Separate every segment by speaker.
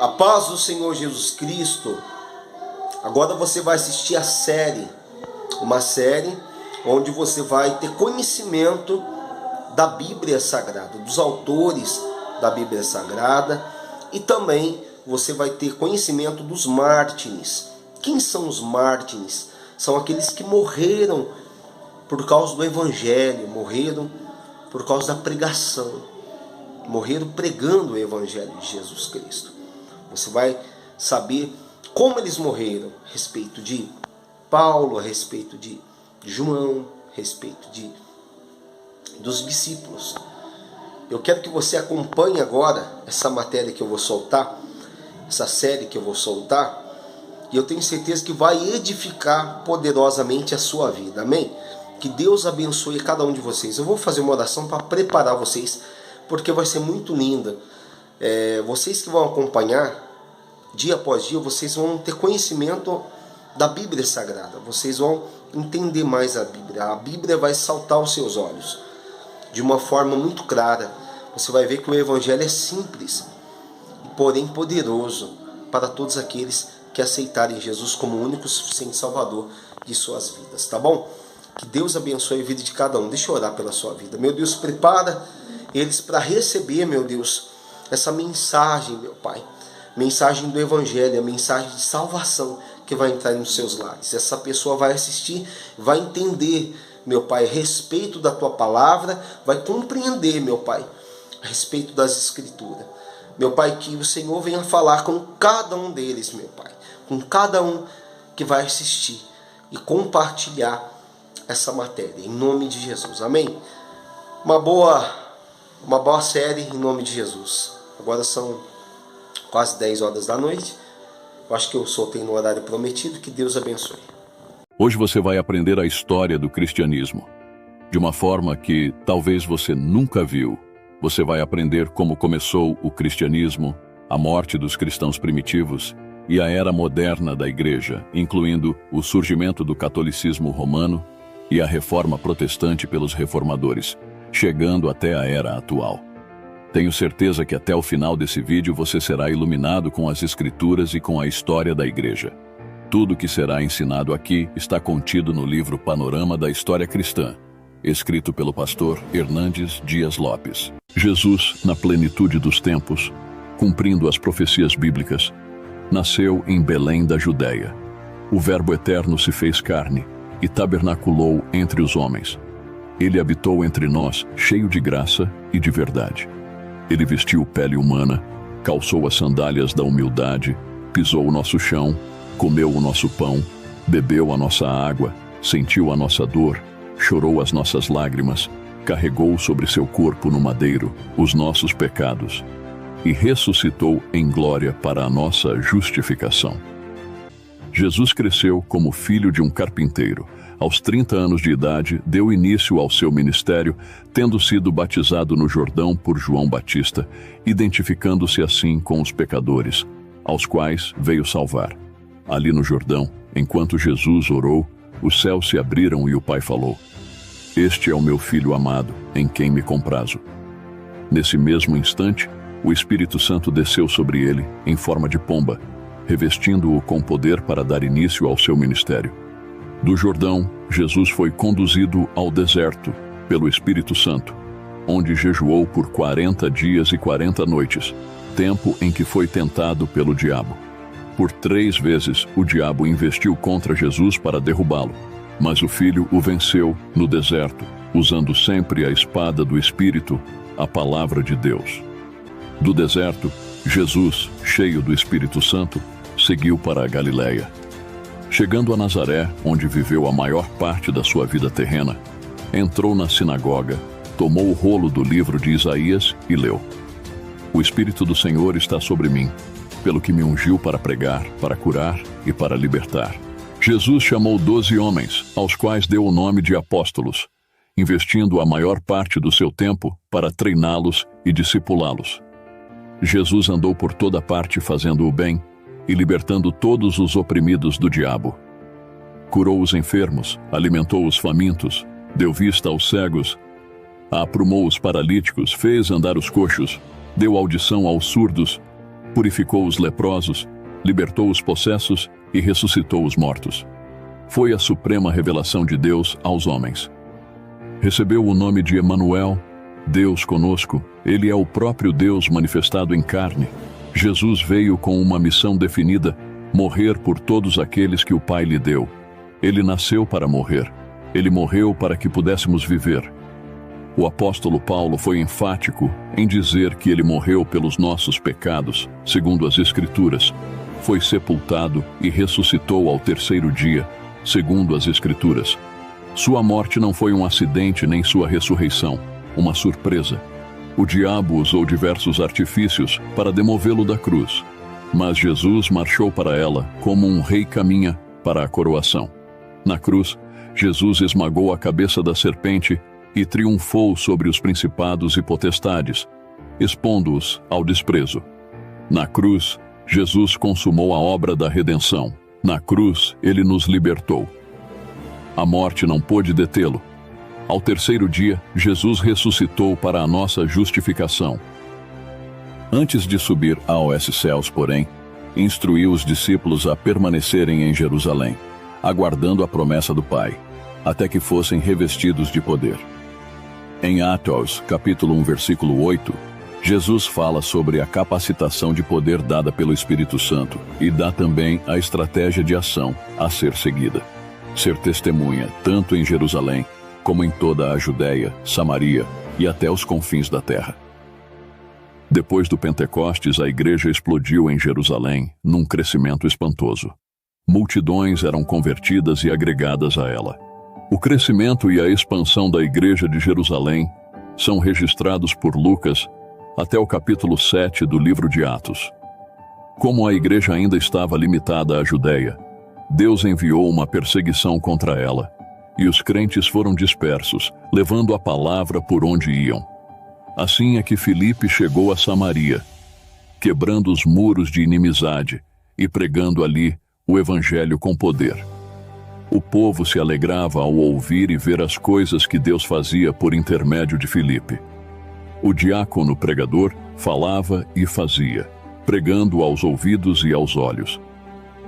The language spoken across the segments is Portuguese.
Speaker 1: A paz do Senhor Jesus Cristo. Agora você vai assistir a série, uma série onde você vai ter conhecimento da Bíblia Sagrada, dos autores da Bíblia Sagrada, e também você vai ter conhecimento dos mártires. Quem são os mártires? São aqueles que morreram por causa do Evangelho, morreram por causa da pregação, morreram pregando o Evangelho de Jesus Cristo. Você vai saber como eles morreram, a respeito de Paulo, a respeito de João, a respeito dos discípulos. Eu quero que você acompanhe agora essa matéria que eu vou soltar, essa série que eu vou soltar, e eu tenho certeza que vai edificar poderosamente a sua vida, amém? Que Deus abençoe cada um de vocês. Eu vou fazer uma oração para preparar vocês, porque vai ser muito linda. Vocês que vão acompanhar, dia após dia, vocês vão ter conhecimento da Bíblia Sagrada, vocês vão entender mais a Bíblia. A Bíblia vai saltar aos seus olhos de uma forma muito clara. Você vai ver que o Evangelho é simples, porém poderoso para todos aqueles que aceitarem Jesus como o único e suficiente Salvador de suas vidas, tá bom? Que Deus abençoe a vida de cada um. Deixa eu orar pela sua vida. Meu Deus, prepara eles para receber, meu Deus, essa mensagem, meu Pai, mensagem do Evangelho, a mensagem de salvação que vai entrar nos seus lares. Essa pessoa vai assistir, vai entender, meu Pai, a respeito da Tua Palavra, vai compreender, meu Pai, a respeito das Escrituras. Meu Pai, que o Senhor venha falar com cada um deles, meu Pai, com cada um que vai assistir e compartilhar essa matéria, em nome de Jesus, amém? Uma boa série em nome de Jesus. Agora são quase 10 horas da noite. Eu acho que eu soltei no horário prometido. Que Deus abençoe.
Speaker 2: Hoje você vai aprender a história do cristianismo, de uma forma que talvez você nunca viu. Você vai aprender como começou o cristianismo, a morte dos cristãos primitivos e a era moderna da igreja, incluindo o surgimento do catolicismo romano e a reforma protestante pelos reformadores, chegando até a era atual. Tenho certeza que até o final desse vídeo você será iluminado com as Escrituras e com a história da igreja. Tudo que será ensinado aqui está contido no livro Panorama da História Cristã, escrito pelo pastor Hernandes Dias Lopes. Jesus, na plenitude dos tempos, cumprindo as profecias bíblicas, nasceu em Belém da Judéia. O Verbo eterno se fez carne e tabernaculou entre os homens. Ele habitou entre nós, cheio de graça e de verdade. Ele vestiu pele humana, calçou as sandálias da humildade, pisou o nosso chão, comeu o nosso pão, bebeu a nossa água, sentiu a nossa dor, chorou as nossas lágrimas, carregou sobre seu corpo no madeiro os nossos pecados e ressuscitou em glória para a nossa justificação. Jesus cresceu como filho de um carpinteiro. Aos 30 anos de idade, deu início ao seu ministério, tendo sido batizado no Jordão por João Batista, identificando-se assim com os pecadores, aos quais veio salvar. Ali no Jordão, enquanto Jesus orou, os céus se abriram e o Pai falou: "Este é o meu Filho amado, em quem me comprazo." Nesse mesmo instante, o Espírito Santo desceu sobre ele, em forma de pomba, revestindo-o com poder para dar início ao seu ministério. Do Jordão, Jesus foi conduzido ao deserto pelo Espírito Santo, onde jejuou por 40 dias e 40 noites, tempo em que foi tentado pelo diabo. Por 3 vezes o diabo investiu contra Jesus para derrubá-lo, mas o Filho o venceu no deserto, usando sempre a espada do Espírito, a palavra de Deus. Do deserto, Jesus, cheio do Espírito Santo, seguiu para a Galileia. Chegando a Nazaré, onde viveu a maior parte da sua vida terrena, entrou na sinagoga, tomou o rolo do livro de Isaías e leu: "O Espírito do Senhor está sobre mim, pelo que me ungiu para pregar, para curar e para libertar." Jesus chamou 12 homens, aos quais deu o nome de apóstolos, investindo a maior parte do seu tempo para treiná-los e discipulá-los. Jesus andou por toda parte fazendo o bem e libertando todos os oprimidos do diabo. Curou os enfermos, alimentou os famintos, deu vista aos cegos, aprumou os paralíticos, fez andar os coxos, deu audição aos surdos, Purificou os leprosos, libertou os possessos e ressuscitou os mortos. Foi a suprema revelação de Deus aos homens. Recebeu o nome de Emanuel, Deus conosco. Ele é o próprio Deus manifestado em carne. Jesus veio com uma missão definida: morrer por todos aqueles que o Pai lhe deu. Ele nasceu para morrer. Ele morreu para que pudéssemos viver. O apóstolo Paulo foi enfático em dizer que ele morreu pelos nossos pecados, segundo as Escrituras. Foi sepultado e ressuscitou ao terceiro dia, segundo as Escrituras. Sua morte não foi um acidente nem sua ressurreição, uma surpresa. O diabo usou diversos artifícios para demovê-lo da cruz, mas Jesus marchou para ela como um rei caminha para a coroação. Na cruz, Jesus esmagou a cabeça da serpente e triunfou sobre os principados e potestades, expondo-os ao desprezo. Na cruz, Jesus consumou a obra da redenção. Na cruz, ele nos libertou. A morte não pôde detê-lo. Ao terceiro dia, Jesus ressuscitou para a nossa justificação. Antes de subir aos céus, porém, instruiu os discípulos a permanecerem em Jerusalém, aguardando a promessa do Pai, até que fossem revestidos de poder. Em Atos, capítulo 1, versículo 8, Jesus fala sobre a capacitação de poder dada pelo Espírito Santo e dá também a estratégia de ação a ser seguida. Ser testemunha tanto em Jerusalém como em toda a Judéia, Samaria e até os confins da terra. Depois do Pentecostes, a igreja explodiu em Jerusalém num crescimento espantoso. Multidões eram convertidas e agregadas a ela. O crescimento e a expansão da igreja de Jerusalém são registrados por Lucas até o capítulo 7 do livro de Atos. Como a igreja ainda estava limitada à Judéia, Deus enviou uma perseguição contra ela, e os crentes foram dispersos, levando a palavra por onde iam. Assim é que Filipe chegou a Samaria, quebrando os muros de inimizade e pregando ali o evangelho com poder. O povo se alegrava ao ouvir e ver as coisas que Deus fazia por intermédio de Filipe. O diácono pregador falava e fazia, pregando aos ouvidos e aos olhos.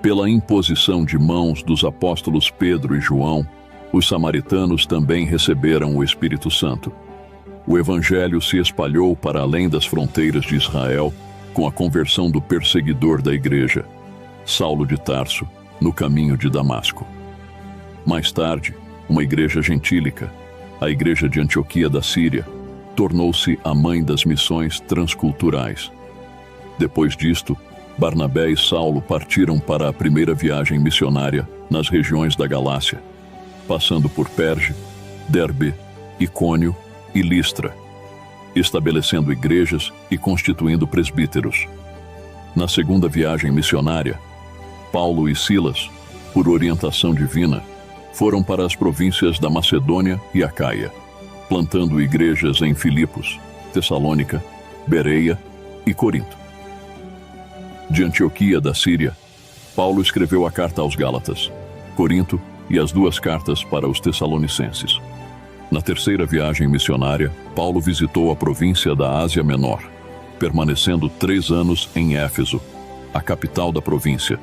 Speaker 2: Pela imposição de mãos dos apóstolos Pedro e João, os samaritanos também receberam o Espírito Santo. O evangelho se espalhou para além das fronteiras de Israel com a conversão do perseguidor da igreja, Saulo de Tarso, no caminho de Damasco. Mais tarde, uma igreja gentílica, a igreja de Antioquia da Síria, tornou-se a mãe das missões transculturais. Depois disto, Barnabé e Saulo partiram para a primeira viagem missionária nas regiões da Galácia, passando por Perge, Derbe, Icônio e Listra, estabelecendo igrejas e constituindo presbíteros. Na segunda viagem missionária, Paulo e Silas, por orientação divina, foram para as províncias da Macedônia e Acaia, plantando igrejas em Filipos, Tessalônica, Bereia e Corinto. De Antioquia da Síria, Paulo escreveu a carta aos Gálatas, Corinto e as duas cartas para os Tessalonicenses. Na terceira viagem missionária, Paulo visitou a província da Ásia Menor, permanecendo 3 anos em Éfeso, a capital da província,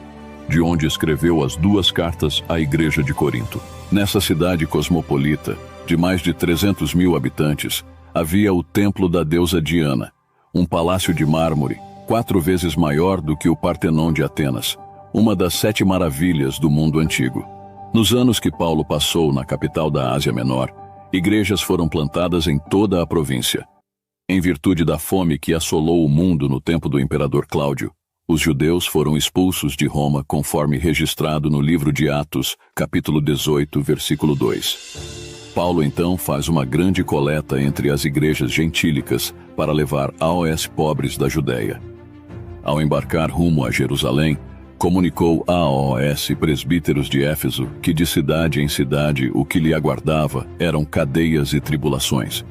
Speaker 2: de onde escreveu as duas cartas à igreja de Corinto. Nessa cidade cosmopolita, de mais de 300 mil habitantes, havia o templo da deusa Diana, um palácio de mármore, 4 vezes maior do que o Partenon de Atenas, uma das 7 maravilhas do mundo antigo. Nos anos que Paulo passou na capital da Ásia Menor, igrejas foram plantadas em toda a província. Em virtude da fome que assolou o mundo no tempo do imperador Cláudio, os judeus foram expulsos de Roma conforme registrado no livro de Atos, capítulo 18, versículo 2. Paulo então faz uma grande coleta entre as igrejas gentílicas para levar aos pobres da Judéia. Ao embarcar rumo a Jerusalém, comunicou aos presbíteros de Éfeso que de cidade em cidade o que lhe aguardava eram cadeias e tribulações.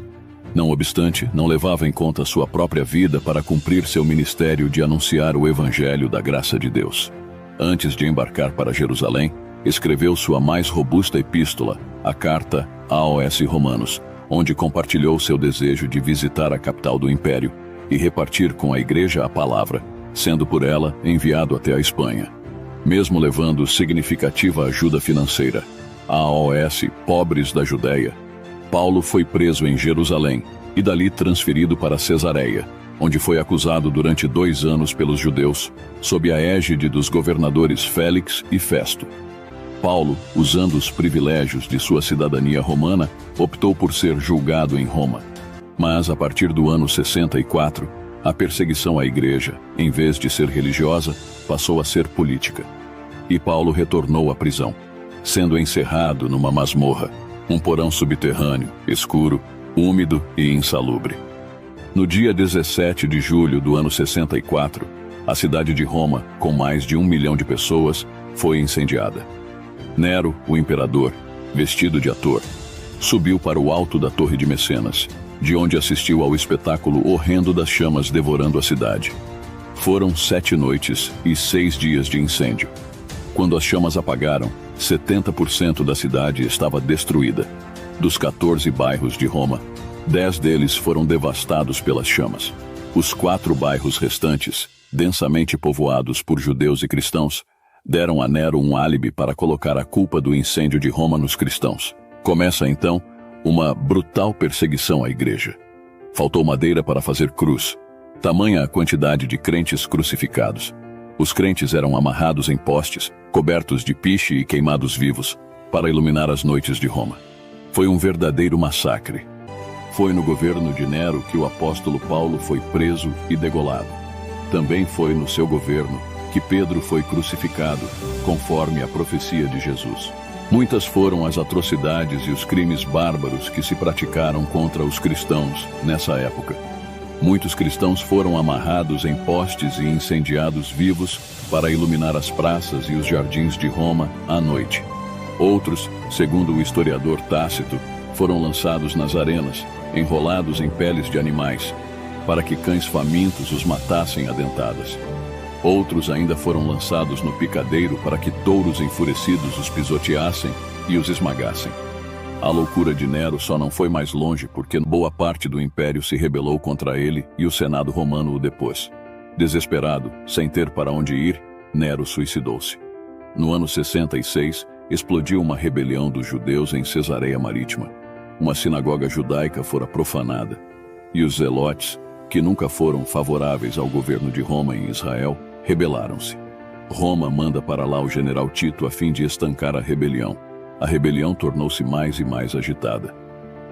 Speaker 2: Não obstante, não levava em conta sua própria vida para cumprir seu ministério de anunciar o evangelho da graça de Deus. Antes de embarcar para Jerusalém, escreveu sua mais robusta epístola, a carta aos Romanos, onde compartilhou seu desejo de visitar a capital do império e repartir com a igreja a palavra, sendo por ela enviado até a Espanha. Mesmo levando significativa ajuda financeira à AOS Pobres da Judéia, Paulo foi preso em Jerusalém e dali transferido para Cesareia, onde foi acusado durante 2 anos pelos judeus, sob a égide dos governadores Félix e Festo. Paulo, usando os privilégios de sua cidadania romana, optou por ser julgado em Roma. Mas, a partir do ano 64, a perseguição à igreja, em vez de ser religiosa, passou a ser política. E Paulo retornou à prisão, sendo encerrado numa masmorra, um porão subterrâneo, escuro, úmido e insalubre. No dia 17 de julho do ano 64, a cidade de Roma, com mais de 1 milhão de pessoas, foi incendiada. Nero, o imperador, vestido de ator, subiu para o alto da Torre de Mecenas, de onde assistiu ao espetáculo horrendo das chamas devorando a cidade. Foram 7 noites e 6 dias de incêndio. Quando as chamas apagaram, 70% da cidade estava destruída. Dos 14 bairros de Roma, 10 deles foram devastados pelas chamas. Os 4 bairros restantes, densamente povoados por judeus e cristãos, deram a Nero um álibi para colocar a culpa do incêndio de Roma nos cristãos. Começa então uma brutal perseguição à igreja. Faltou madeira para fazer cruz, tamanha a quantidade de crentes crucificados. Os crentes eram amarrados em postes, cobertos de piche e queimados vivos, para iluminar as noites de Roma. Foi um verdadeiro massacre. Foi no governo de Nero que o apóstolo Paulo foi preso e degolado. Também foi no seu governo que Pedro foi crucificado, conforme a profecia de Jesus. Muitas foram as atrocidades e os crimes bárbaros que se praticaram contra os cristãos nessa época. Muitos cristãos foram amarrados em postes e incendiados vivos para iluminar as praças e os jardins de Roma à noite. Outros, segundo o historiador Tácito, foram lançados nas arenas, enrolados em peles de animais, para que cães famintos os matassem a dentadas. Outros ainda foram lançados no picadeiro para que touros enfurecidos os pisoteassem e os esmagassem. A loucura de Nero só não foi mais longe porque boa parte do império se rebelou contra ele e o Senado romano o depôs. Desesperado, sem ter para onde ir, Nero suicidou-se. No ano 66, explodiu uma rebelião dos judeus em Cesareia Marítima. Uma sinagoga judaica fora profanada, e os zelotes, que nunca foram favoráveis ao governo de Roma em Israel, rebelaram-se. Roma manda para lá o general Tito a fim de estancar a rebelião. A rebelião tornou-se mais e mais agitada.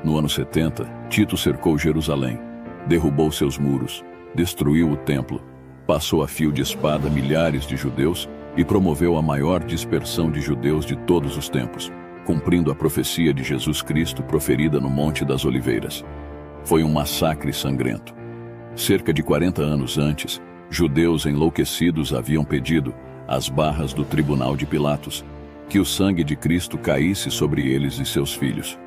Speaker 2: No ano 70, Tito cercou Jerusalém, derrubou seus muros, destruiu o templo, passou a fio de espada milhares de judeus e promoveu a maior dispersão de judeus de todos os tempos, cumprindo a profecia de Jesus Cristo proferida no Monte das Oliveiras. Foi um massacre sangrento. Cerca de 40 anos antes, judeus enlouquecidos haviam pedido, às barras do tribunal de Pilatos, que o sangue de Cristo caísse sobre eles e seus filhos.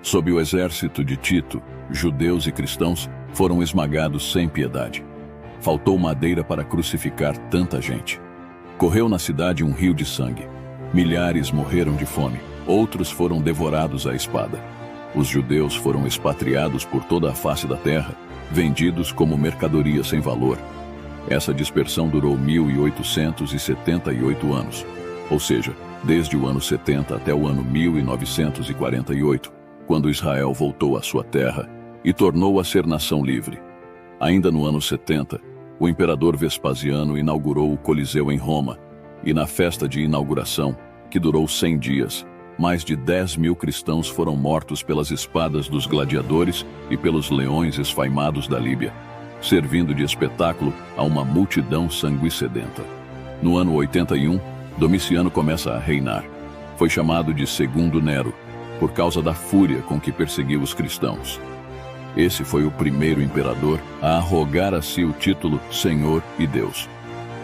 Speaker 2: Sob o exército de Tito, judeus e cristãos foram esmagados sem piedade. Faltou madeira para crucificar tanta gente. Correu na cidade um rio de sangue. Milhares morreram de fome, outros foram devorados à espada. Os judeus foram expatriados por toda a face da terra, vendidos como mercadoria sem valor. Essa dispersão durou 1878 anos, ou seja, desde o ano 70 até o ano 1948, quando Israel voltou à sua terra e tornou a ser nação livre. Ainda no ano 70, o imperador Vespasiano inaugurou o Coliseu em Roma, e na festa de inauguração, que durou 100 dias, mais de 10.000 cristãos foram mortos pelas espadas dos gladiadores e pelos leões esfaimados da Líbia, servindo de espetáculo a uma multidão sanguessedenta. No ano 81, Domiciano começa a reinar. Foi chamado de Segundo Nero, por causa da fúria com que perseguiu os cristãos. Esse foi o primeiro imperador a arrogar a si o título Senhor e Deus.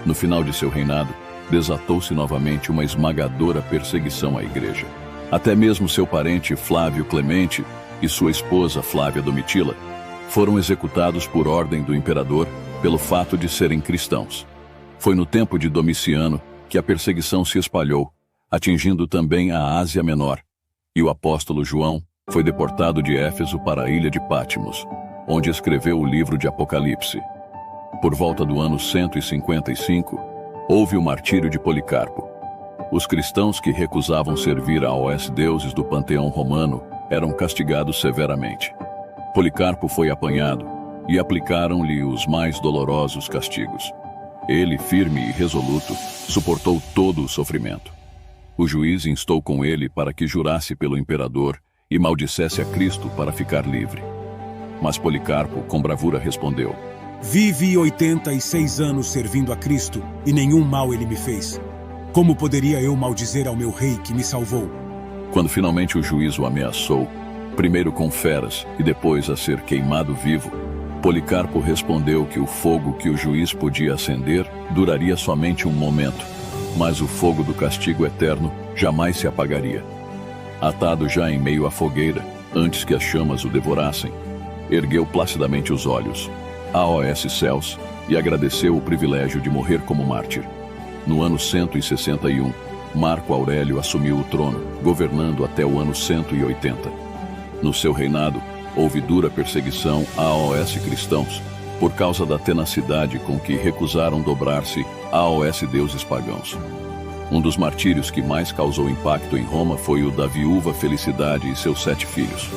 Speaker 2: No final de seu reinado, desatou-se novamente uma esmagadora perseguição à igreja. Até mesmo seu parente Flávio Clemente e sua esposa Flávia Domitila foram executados por ordem do imperador pelo fato de serem cristãos. Foi no tempo de Domiciano que a perseguição se espalhou, atingindo também a Ásia Menor, e o apóstolo João foi deportado de Éfeso para a ilha de Patmos, onde escreveu o livro de Apocalipse. Por volta do ano 155, houve o martírio de Policarpo. Os cristãos que recusavam servir aos deuses do panteão romano eram castigados severamente. Policarpo foi apanhado e aplicaram-lhe os mais dolorosos castigos. Ele, firme e resoluto, suportou todo o sofrimento. O juiz instou com ele para que jurasse pelo imperador e maldissesse a Cristo para ficar livre. Mas Policarpo, com bravura, respondeu:
Speaker 3: Vivi 86 anos servindo a Cristo e nenhum mal ele me fez. Como poderia eu maldizer ao meu rei que me salvou?
Speaker 2: Quando finalmente o juiz o ameaçou, primeiro com feras e depois a ser queimado vivo, Policarpo respondeu que o fogo que o juiz podia acender duraria somente um momento, mas o fogo do castigo eterno jamais se apagaria. Atado já em meio à fogueira, antes que as chamas o devorassem, ergueu placidamente os olhos aos céus e agradeceu o privilégio de morrer como mártir. No ano 161, Marco Aurélio assumiu o trono, governando até o ano 180. No seu reinado, houve dura perseguição aos cristãos, por causa da tenacidade com que recusaram dobrar-se aos deuses pagãos. Um dos martírios que mais causou impacto em Roma foi o da viúva Felicidade e seus 7 filhos.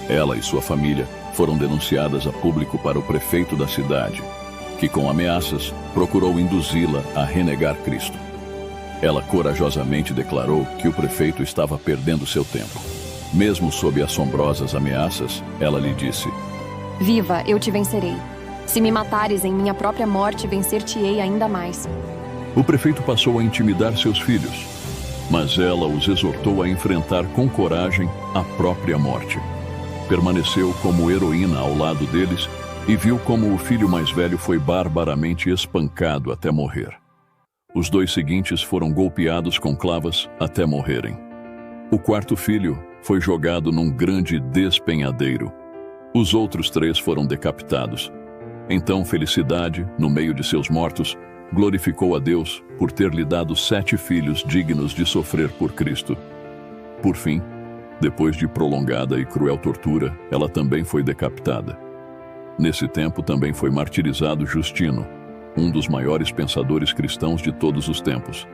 Speaker 2: Ela e sua família foram denunciadas a público para o prefeito da cidade, que com ameaças procurou induzi-la a renegar Cristo. Ela corajosamente declarou que o prefeito estava perdendo seu tempo. Mesmo sob assombrosas ameaças, ela lhe disse:
Speaker 4: Viva, eu te vencerei. Se me matares em minha própria morte, vencer-te-ei ainda mais.
Speaker 2: O prefeito passou a intimidar seus filhos, mas ela os exortou a enfrentar com coragem a própria morte. Permaneceu como heroína ao lado deles e viu como o filho mais velho foi barbaramente espancado até morrer. Os 2 seguintes foram golpeados com clavas até morrerem. O 4º filho foi jogado num grande despenhadeiro. Os outros 3 foram decapitados. Então Felicidade, no meio de seus mortos, glorificou a Deus por ter lhe dado 7 filhos dignos de sofrer por Cristo. Por fim, depois de prolongada e cruel tortura, ela também foi decapitada. Nesse tempo também foi martirizado Justino, um dos maiores pensadores cristãos de todos os tempos.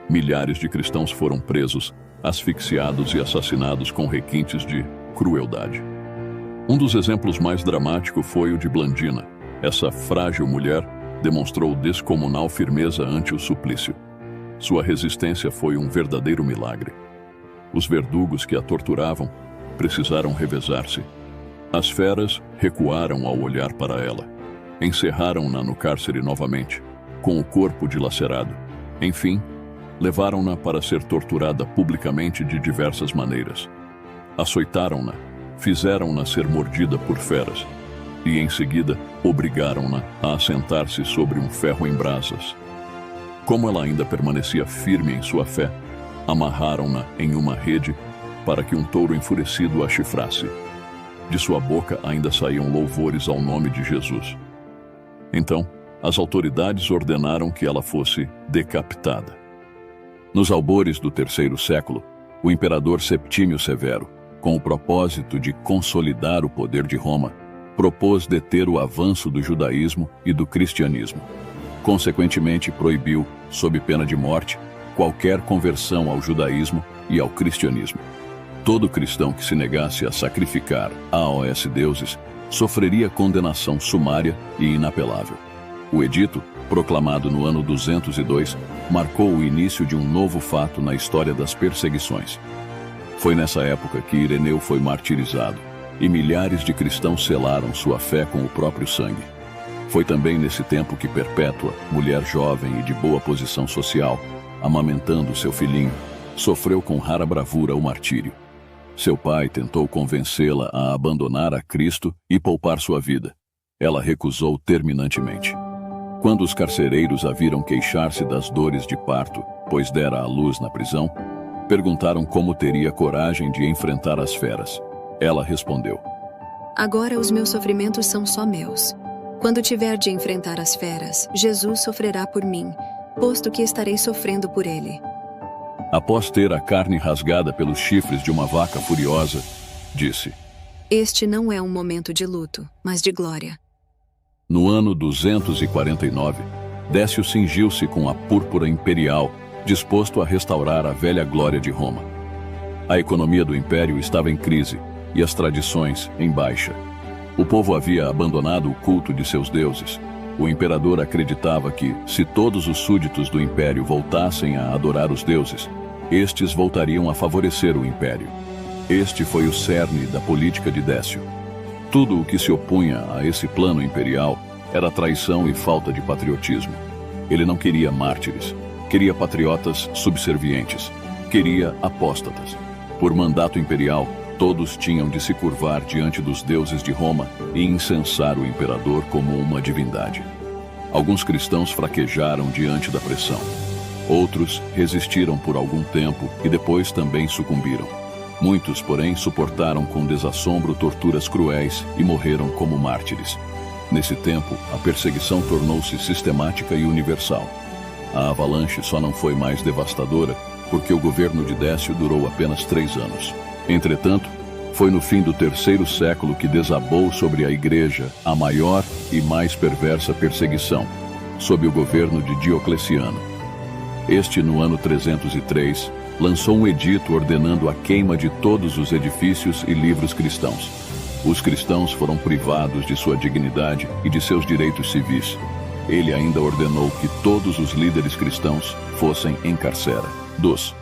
Speaker 2: Milhares de cristãos foram presos, asfixiados e assassinados com requintes de crueldade. Um dos exemplos mais dramáticos foi o de Blandina. Essa frágil mulher demonstrou descomunal firmeza ante o suplício. Sua resistência foi um verdadeiro milagre. Os verdugos que a torturavam precisaram revezar-se. As feras recuaram ao olhar para ela. Encerraram-na no cárcere novamente, com o corpo dilacerado. Enfim, levaram-na para ser torturada publicamente de diversas maneiras. Açoitaram-na, fizeram-na ser mordida por feras e, em seguida, obrigaram-na a assentar-se sobre um ferro em brasas. Como ela ainda permanecia firme em sua fé, amarraram-na em uma rede para que um touro enfurecido a chifrasse. De sua boca ainda saíam louvores ao nome de Jesus. Então, as autoridades ordenaram que ela fosse decapitada. Nos albores do 3º século, o imperador Septímio Severo, com o propósito de consolidar o poder de Roma, propôs deter o avanço do judaísmo e do cristianismo. Consequentemente, proibiu, sob pena de morte, qualquer conversão ao judaísmo e ao cristianismo. Todo cristão que se negasse a sacrificar aos deuses sofreria condenação sumária e inapelável. O edito, proclamado no ano 202, marcou o início de um novo fato na história das perseguições. Foi nessa época que Ireneu foi martirizado e milhares de cristãos selaram sua fé com o próprio sangue. Foi também nesse tempo que Perpétua, mulher jovem e de boa posição social, amamentando seu filhinho, sofreu com rara bravura o martírio. Seu pai tentou convencê-la a abandonar a Cristo e poupar sua vida. Ela recusou terminantemente. Quando os carcereiros a viram queixar-se das dores de parto, pois dera à luz na prisão, perguntaram como teria coragem de enfrentar as feras. Ela respondeu:
Speaker 5: Agora os meus sofrimentos são só meus. Quando tiver de enfrentar as feras, Jesus sofrerá por mim, posto que estarei sofrendo por ele.
Speaker 2: Após ter a carne rasgada pelos chifres de uma vaca furiosa, disse:
Speaker 5: Este não é um momento de luto, mas de glória.
Speaker 2: No ano 249, Décio cingiu-se com a púrpura imperial, disposto a restaurar a velha glória de Roma. A economia do império estava em crise e as tradições em baixa. O povo havia abandonado o culto de seus deuses. O imperador acreditava que, se todos os súditos do império voltassem a adorar os deuses, estes voltariam a favorecer o império. Este foi o cerne da política de Décio. Tudo o que se opunha a esse plano imperial era traição e falta de patriotismo. Ele não queria mártires, queria patriotas subservientes, queria apóstatas. Por mandato imperial, todos tinham de se curvar diante dos deuses de Roma e incensar o imperador como uma divindade. Alguns cristãos fraquejaram diante da pressão. Outros resistiram por algum tempo e depois também sucumbiram. Muitos, porém, suportaram com desassombro torturas cruéis e morreram como mártires. Nesse tempo, a perseguição tornou-se sistemática e universal. A avalanche só não foi mais devastadora porque o governo de Décio durou apenas 3 anos. Entretanto, foi no fim do 3º século que desabou sobre a Igreja a maior e mais perversa perseguição, sob o governo de Diocleciano. Este, no ano 303, lançou um edito ordenando a queima de todos os edifícios e livros cristãos. Os cristãos foram privados de sua dignidade e de seus direitos civis. Ele ainda ordenou que todos os líderes cristãos fossem encarcerados.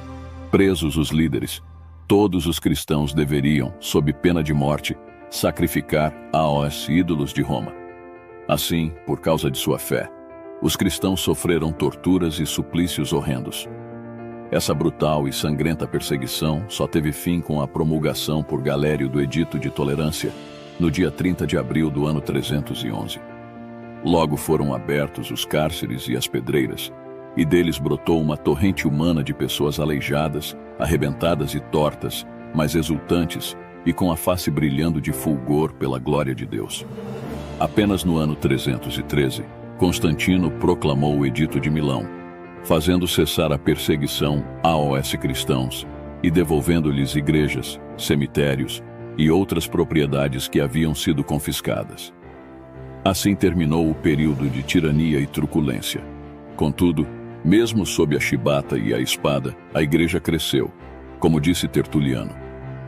Speaker 2: Presos os líderes, todos os cristãos deveriam, sob pena de morte, sacrificar aos ídolos de Roma. Assim, por causa de sua fé, os cristãos sofreram torturas e suplícios horrendos. Essa brutal e sangrenta perseguição só teve fim com a promulgação por Galério do Edito de Tolerância, no dia 30 de abril do ano 311. Logo foram abertos os cárceres e as pedreiras, e deles brotou uma torrente humana de pessoas aleijadas, arrebentadas e tortas, mas exultantes e com a face brilhando de fulgor pela glória de Deus. Apenas no ano 313, Constantino proclamou o Edito de Milão, fazendo cessar a perseguição aos cristãos e devolvendo-lhes igrejas, cemitérios e outras propriedades que haviam sido confiscadas. Assim terminou o período de tirania e truculência. Contudo, mesmo sob a chibata e a espada, a Igreja cresceu. Como disse Tertuliano,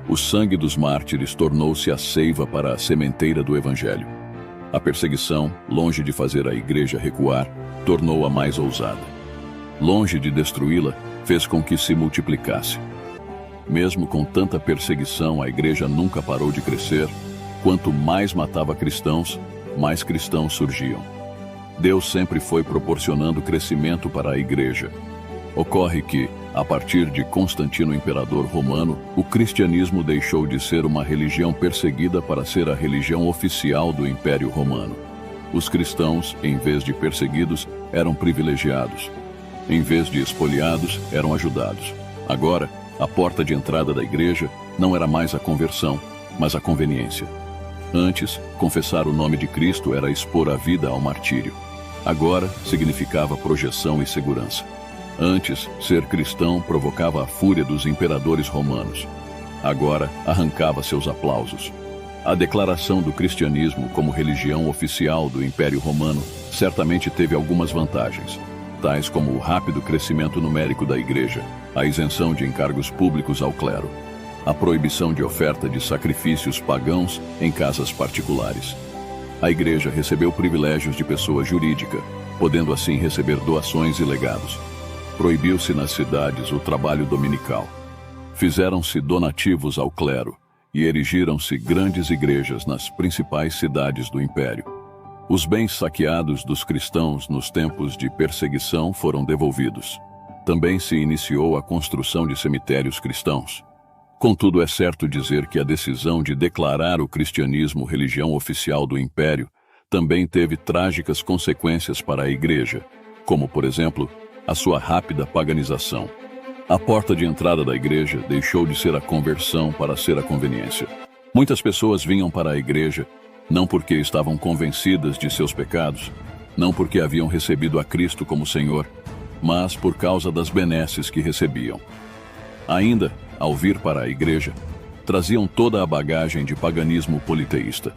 Speaker 2: o sangue dos mártires tornou-se a seiva para a sementeira do Evangelho. A perseguição, longe de fazer a Igreja recuar, tornou-a mais ousada. Longe de destruí-la, fez com que se multiplicasse. Mesmo com tanta perseguição, a Igreja nunca parou de crescer. Quanto mais matava cristãos, mais cristãos surgiam. Deus sempre foi proporcionando crescimento para a Igreja. Ocorre que, a partir de Constantino Imperador Romano, o cristianismo deixou de ser uma religião perseguida para ser a religião oficial do Império Romano. Os cristãos, em vez de perseguidos, eram privilegiados. Em vez de expoliados, eram ajudados. Agora, a porta de entrada da Igreja não era mais a conversão, mas a conveniência. Antes, confessar o nome de Cristo era expor a vida ao martírio. Agora, significava projeção e segurança. Antes, ser cristão provocava a fúria dos imperadores romanos. Agora, arrancava seus aplausos. A declaração do cristianismo como religião oficial do Império Romano certamente teve algumas vantagens, tais como o rápido crescimento numérico da Igreja, a isenção de encargos públicos ao clero, a proibição de oferta de sacrifícios pagãos em casas particulares. A Igreja recebeu privilégios de pessoa jurídica, podendo assim receber doações e legados. Proibiu-se nas cidades o trabalho dominical. Fizeram-se donativos ao clero e erigiram-se grandes igrejas nas principais cidades do Império. Os bens saqueados dos cristãos nos tempos de perseguição foram devolvidos. Também se iniciou a construção de cemitérios cristãos. Contudo, é certo dizer que a decisão de declarar o cristianismo religião oficial do Império também teve trágicas consequências para a Igreja, como, por exemplo, a sua rápida paganização. A porta de entrada da Igreja deixou de ser a conversão para ser a conveniência. Muitas pessoas vinham para a Igreja não porque estavam convencidas de seus pecados, não porque haviam recebido a Cristo como Senhor, mas por causa das benesses que recebiam. Ainda, ao vir para a Igreja, traziam toda a bagagem de paganismo politeísta.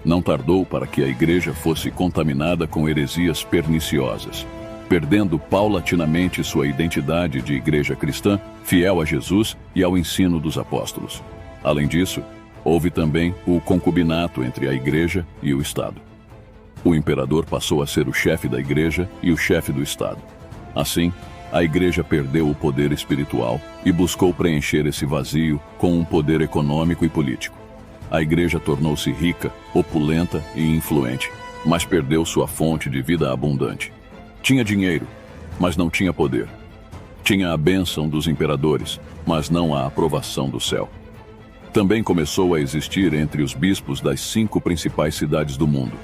Speaker 2: Não tardou para que a igreja fosse contaminada com heresias perniciosas, perdendo paulatinamente sua identidade de igreja cristã, fiel a Jesus e ao ensino dos apóstolos. Além disso, houve também o concubinato entre a igreja e o Estado. O imperador passou a ser o chefe da igreja e o chefe do Estado. Assim, a igreja perdeu o poder espiritual e buscou preencher esse vazio com um poder econômico e político. A igreja tornou-se rica, opulenta e influente, mas perdeu sua fonte de vida abundante. Tinha dinheiro, mas não tinha poder. Tinha a bênção dos imperadores, mas não a aprovação do céu. Também começou a existir entre os bispos das 5 principais cidades do mundo,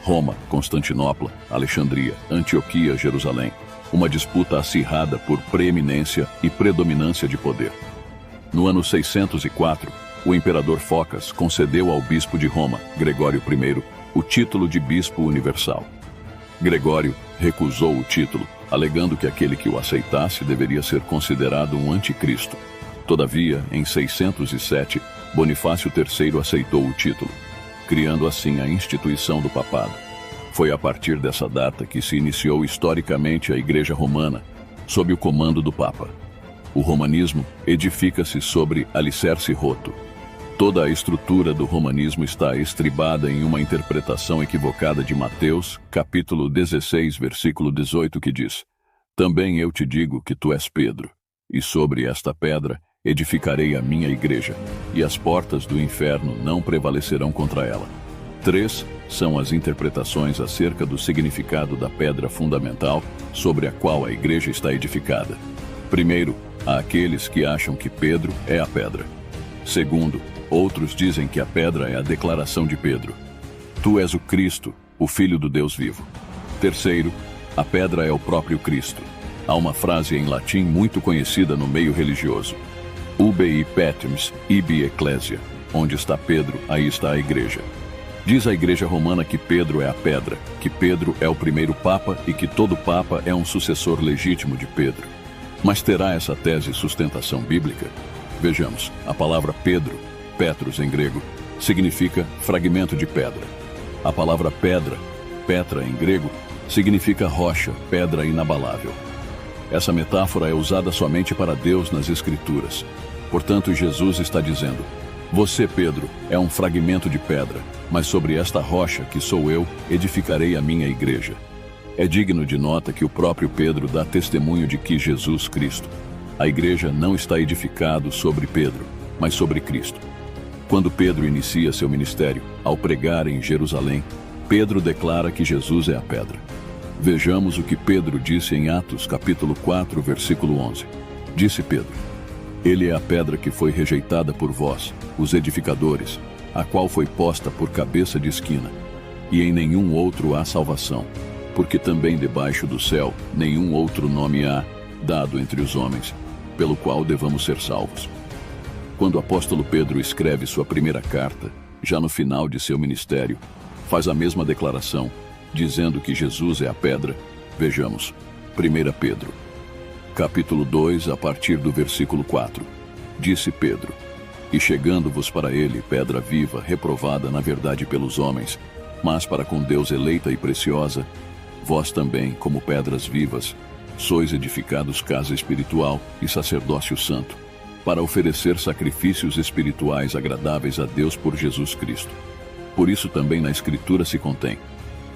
Speaker 2: Roma, Constantinopla, Alexandria, Antioquia, Jerusalém, uma disputa acirrada por preeminência e predominância de poder. No ano 604, o imperador Focas concedeu ao bispo de Roma, Gregório I, o título de bispo universal. Gregório recusou o título, alegando que aquele que o aceitasse deveria ser considerado um anticristo. Todavia, em 607, Bonifácio III aceitou o título, criando assim a instituição do papado. Foi a partir dessa data que se iniciou historicamente a Igreja Romana, sob o comando do Papa. O romanismo edifica-se sobre alicerce roto. Toda a estrutura do romanismo está estribada em uma interpretação equivocada de Mateus, capítulo 16, versículo 18, que diz: Também eu te digo que tu és Pedro, e sobre esta pedra edificarei a minha igreja, e as portas do inferno não prevalecerão contra ela. 3 são as interpretações acerca do significado da pedra fundamental sobre a qual a igreja está edificada. Primeiro, há aqueles que acham que Pedro é a pedra. Segundo, outros dizem que a pedra é a declaração de Pedro: Tu és o Cristo, o Filho do Deus vivo. Terceiro, a pedra é o próprio Cristo. Há uma frase em latim muito conhecida no meio religioso: Ubi petimus, ibi ecclesia. Onde está Pedro, aí está a igreja. Diz a Igreja Romana que Pedro é a pedra, que Pedro é o primeiro Papa e que todo Papa é um sucessor legítimo de Pedro. Mas terá essa tese sustentação bíblica? Vejamos, a palavra Pedro, Petros em grego, significa fragmento de pedra. A palavra pedra, Petra em grego, significa rocha, pedra inabalável. Essa metáfora é usada somente para Deus nas Escrituras. Portanto, Jesus está dizendo: Você, Pedro, é um fragmento de pedra, mas sobre esta rocha, que sou eu, edificarei a minha igreja. É digno de nota que o próprio Pedro dá testemunho de que Jesus Cristo. A igreja não está edificada sobre Pedro, mas sobre Cristo. Quando Pedro inicia seu ministério, ao pregar em Jerusalém, Pedro declara que Jesus é a pedra. Vejamos o que Pedro disse em Atos capítulo 4, versículo 11. Disse Pedro: Ele é a pedra que foi rejeitada por vós, os edificadores, a qual foi posta por cabeça de esquina, e em nenhum outro há salvação, porque também debaixo do céu nenhum outro nome há, dado entre os homens, pelo qual devamos ser salvos. Quando o apóstolo Pedro escreve sua primeira carta, já no final de seu ministério, faz a mesma declaração, dizendo que Jesus é a pedra. Vejamos, 1 Pedro, capítulo 2, a partir do versículo 4. Disse Pedro: E chegando-vos para ele, pedra viva, reprovada na verdade pelos homens, mas para com Deus eleita e preciosa, vós também, como pedras vivas, sois edificados casa espiritual e sacerdócio santo, para oferecer sacrifícios espirituais agradáveis a Deus por Jesus Cristo. Por isso também na Escritura se contém: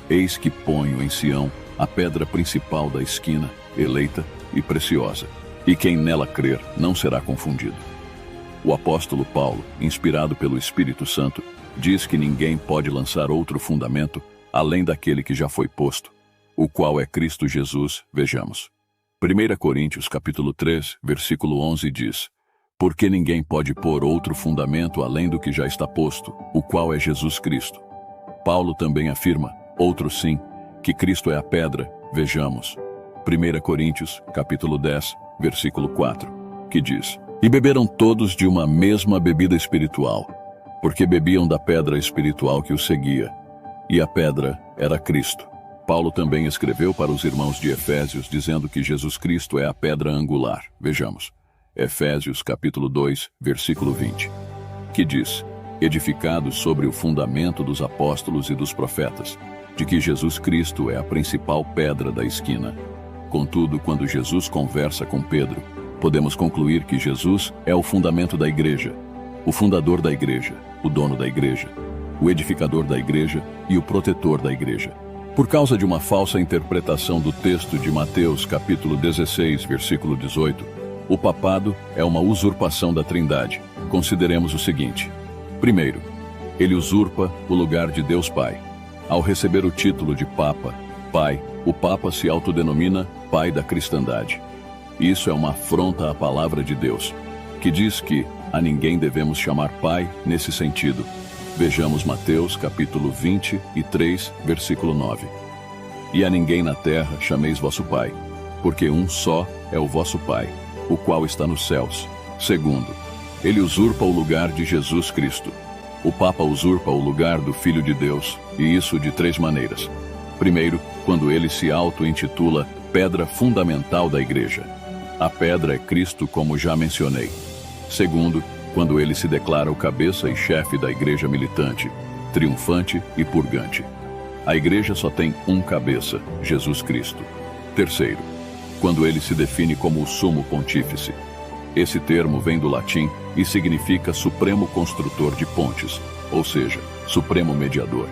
Speaker 2: Eis que ponho em Sião a pedra principal da esquina, eleita e preciosa, e quem nela crer não será confundido. O apóstolo Paulo, inspirado pelo Espírito Santo, diz que ninguém pode lançar outro fundamento além daquele que já foi posto, o qual é Cristo Jesus. Vejamos. 1 Coríntios capítulo 3, versículo 11 diz: Porque ninguém pode pôr outro fundamento além do que já está posto, o qual é Jesus Cristo. Paulo também afirma, outro sim, que Cristo é a pedra. Vejamos. 1 Coríntios capítulo 10, versículo 4, que diz: E beberam todos de uma mesma bebida espiritual, porque bebiam da pedra espiritual que os seguia, e a pedra era Cristo. Paulo também escreveu para os irmãos de Efésios, dizendo que Jesus Cristo é a pedra angular. Vejamos. Efésios capítulo 2, versículo 20, que diz: edificados sobre o fundamento dos apóstolos e dos profetas, de que Jesus Cristo é a principal pedra da esquina. Contudo, quando Jesus conversa com Pedro, podemos concluir que Jesus é o fundamento da igreja, o fundador da igreja, o dono da igreja, o edificador da igreja e o protetor da igreja. Por causa de uma falsa interpretação do texto de Mateus capítulo 16, versículo 18, o papado é uma usurpação da Trindade. Consideremos o seguinte. Primeiro, ele usurpa o lugar de Deus Pai. Ao receber o título de Papa, Pai, o Papa se autodenomina Pai da cristandade. Isso é uma afronta à palavra de Deus, que diz que a ninguém devemos chamar Pai nesse sentido. Vejamos Mateus capítulo 23, versículo 9. E a ninguém na terra chameis vosso Pai, porque um só é o vosso Pai, o qual está nos céus. Segundo, ele usurpa o lugar de Jesus Cristo. O Papa usurpa o lugar do Filho de Deus, e isso de 3 maneiras. Primeiro, quando ele se auto-intitula pedra fundamental da igreja. A pedra é Cristo, como já mencionei. Segundo, quando ele se declara o cabeça e chefe da igreja militante, triunfante e purgante. A igreja só tem um cabeça, Jesus Cristo. Terceiro, quando ele se define como o sumo pontífice. Esse termo vem do latim e significa supremo construtor de pontes, ou seja, supremo mediador.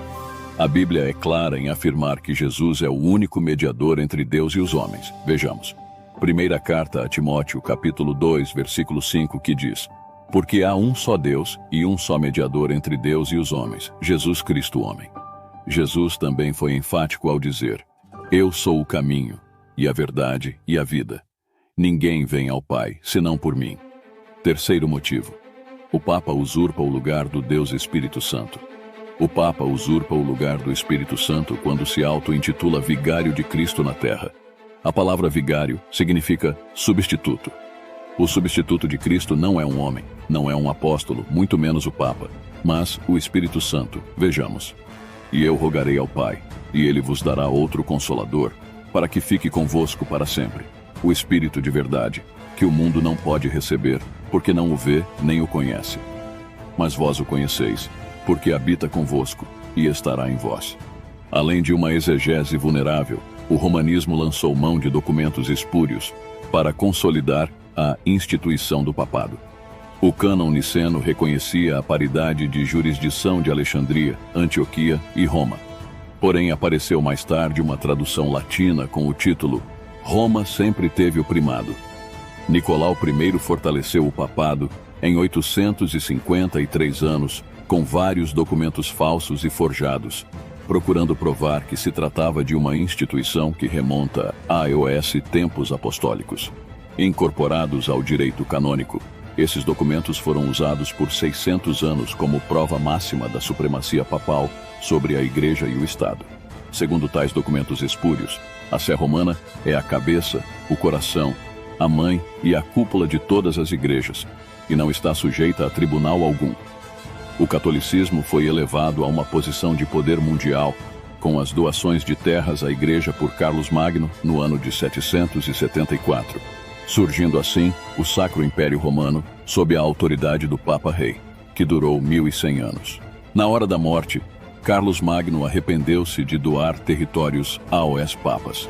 Speaker 2: A Bíblia é clara em afirmar que Jesus é o único mediador entre Deus e os homens. Vejamos. Primeira carta a Timóteo, capítulo 2, versículo 5, que diz: porque há um só Deus e um só mediador entre Deus e os homens, Jesus Cristo homem. Jesus também foi enfático ao dizer: eu sou o caminho, e a verdade e a vida. Ninguém vem ao Pai, senão por mim. Terceiro motivo. O Papa usurpa o lugar do Deus Espírito Santo. O Papa usurpa o lugar do Espírito Santo quando se auto-intitula vigário de Cristo na terra. A palavra vigário significa substituto. O substituto de Cristo não é um homem, não é um apóstolo, muito menos o Papa, mas o Espírito Santo. Vejamos. E eu rogarei ao Pai, e ele vos dará outro Consolador, para que fique convosco para sempre. O Espírito de verdade, que o mundo não pode receber, porque não o vê nem o conhece. Mas vós o conheceis, porque habita convosco e estará em vós. Além de uma exegese vulnerável, o romanismo lançou mão de documentos espúrios para consolidar a instituição do papado. O cânon niceno reconhecia a paridade de jurisdição de Alexandria, Antioquia e Roma. Porém, apareceu mais tarde uma tradução latina com o título Roma sempre teve o primado. Nicolau I fortaleceu o papado em 853 anos, com vários documentos falsos e forjados, procurando provar que se tratava de uma instituição que remonta a tempos apostólicos. Incorporados ao direito canônico, esses documentos foram usados por 600 anos como prova máxima da supremacia papal sobre a Igreja e o Estado. Segundo tais documentos espúrios, a Sé Romana é a cabeça, o coração, a mãe e a cúpula de todas as igrejas, e não está sujeita a tribunal algum. O catolicismo foi elevado a uma posição de poder mundial com as doações de terras à Igreja por Carlos Magno no ano de 774. Surgindo assim o Sacro Império Romano sob a autoridade do Papa Rei, que durou 1100 anos. Na hora da morte, Carlos Magno arrependeu-se de doar territórios aos papas.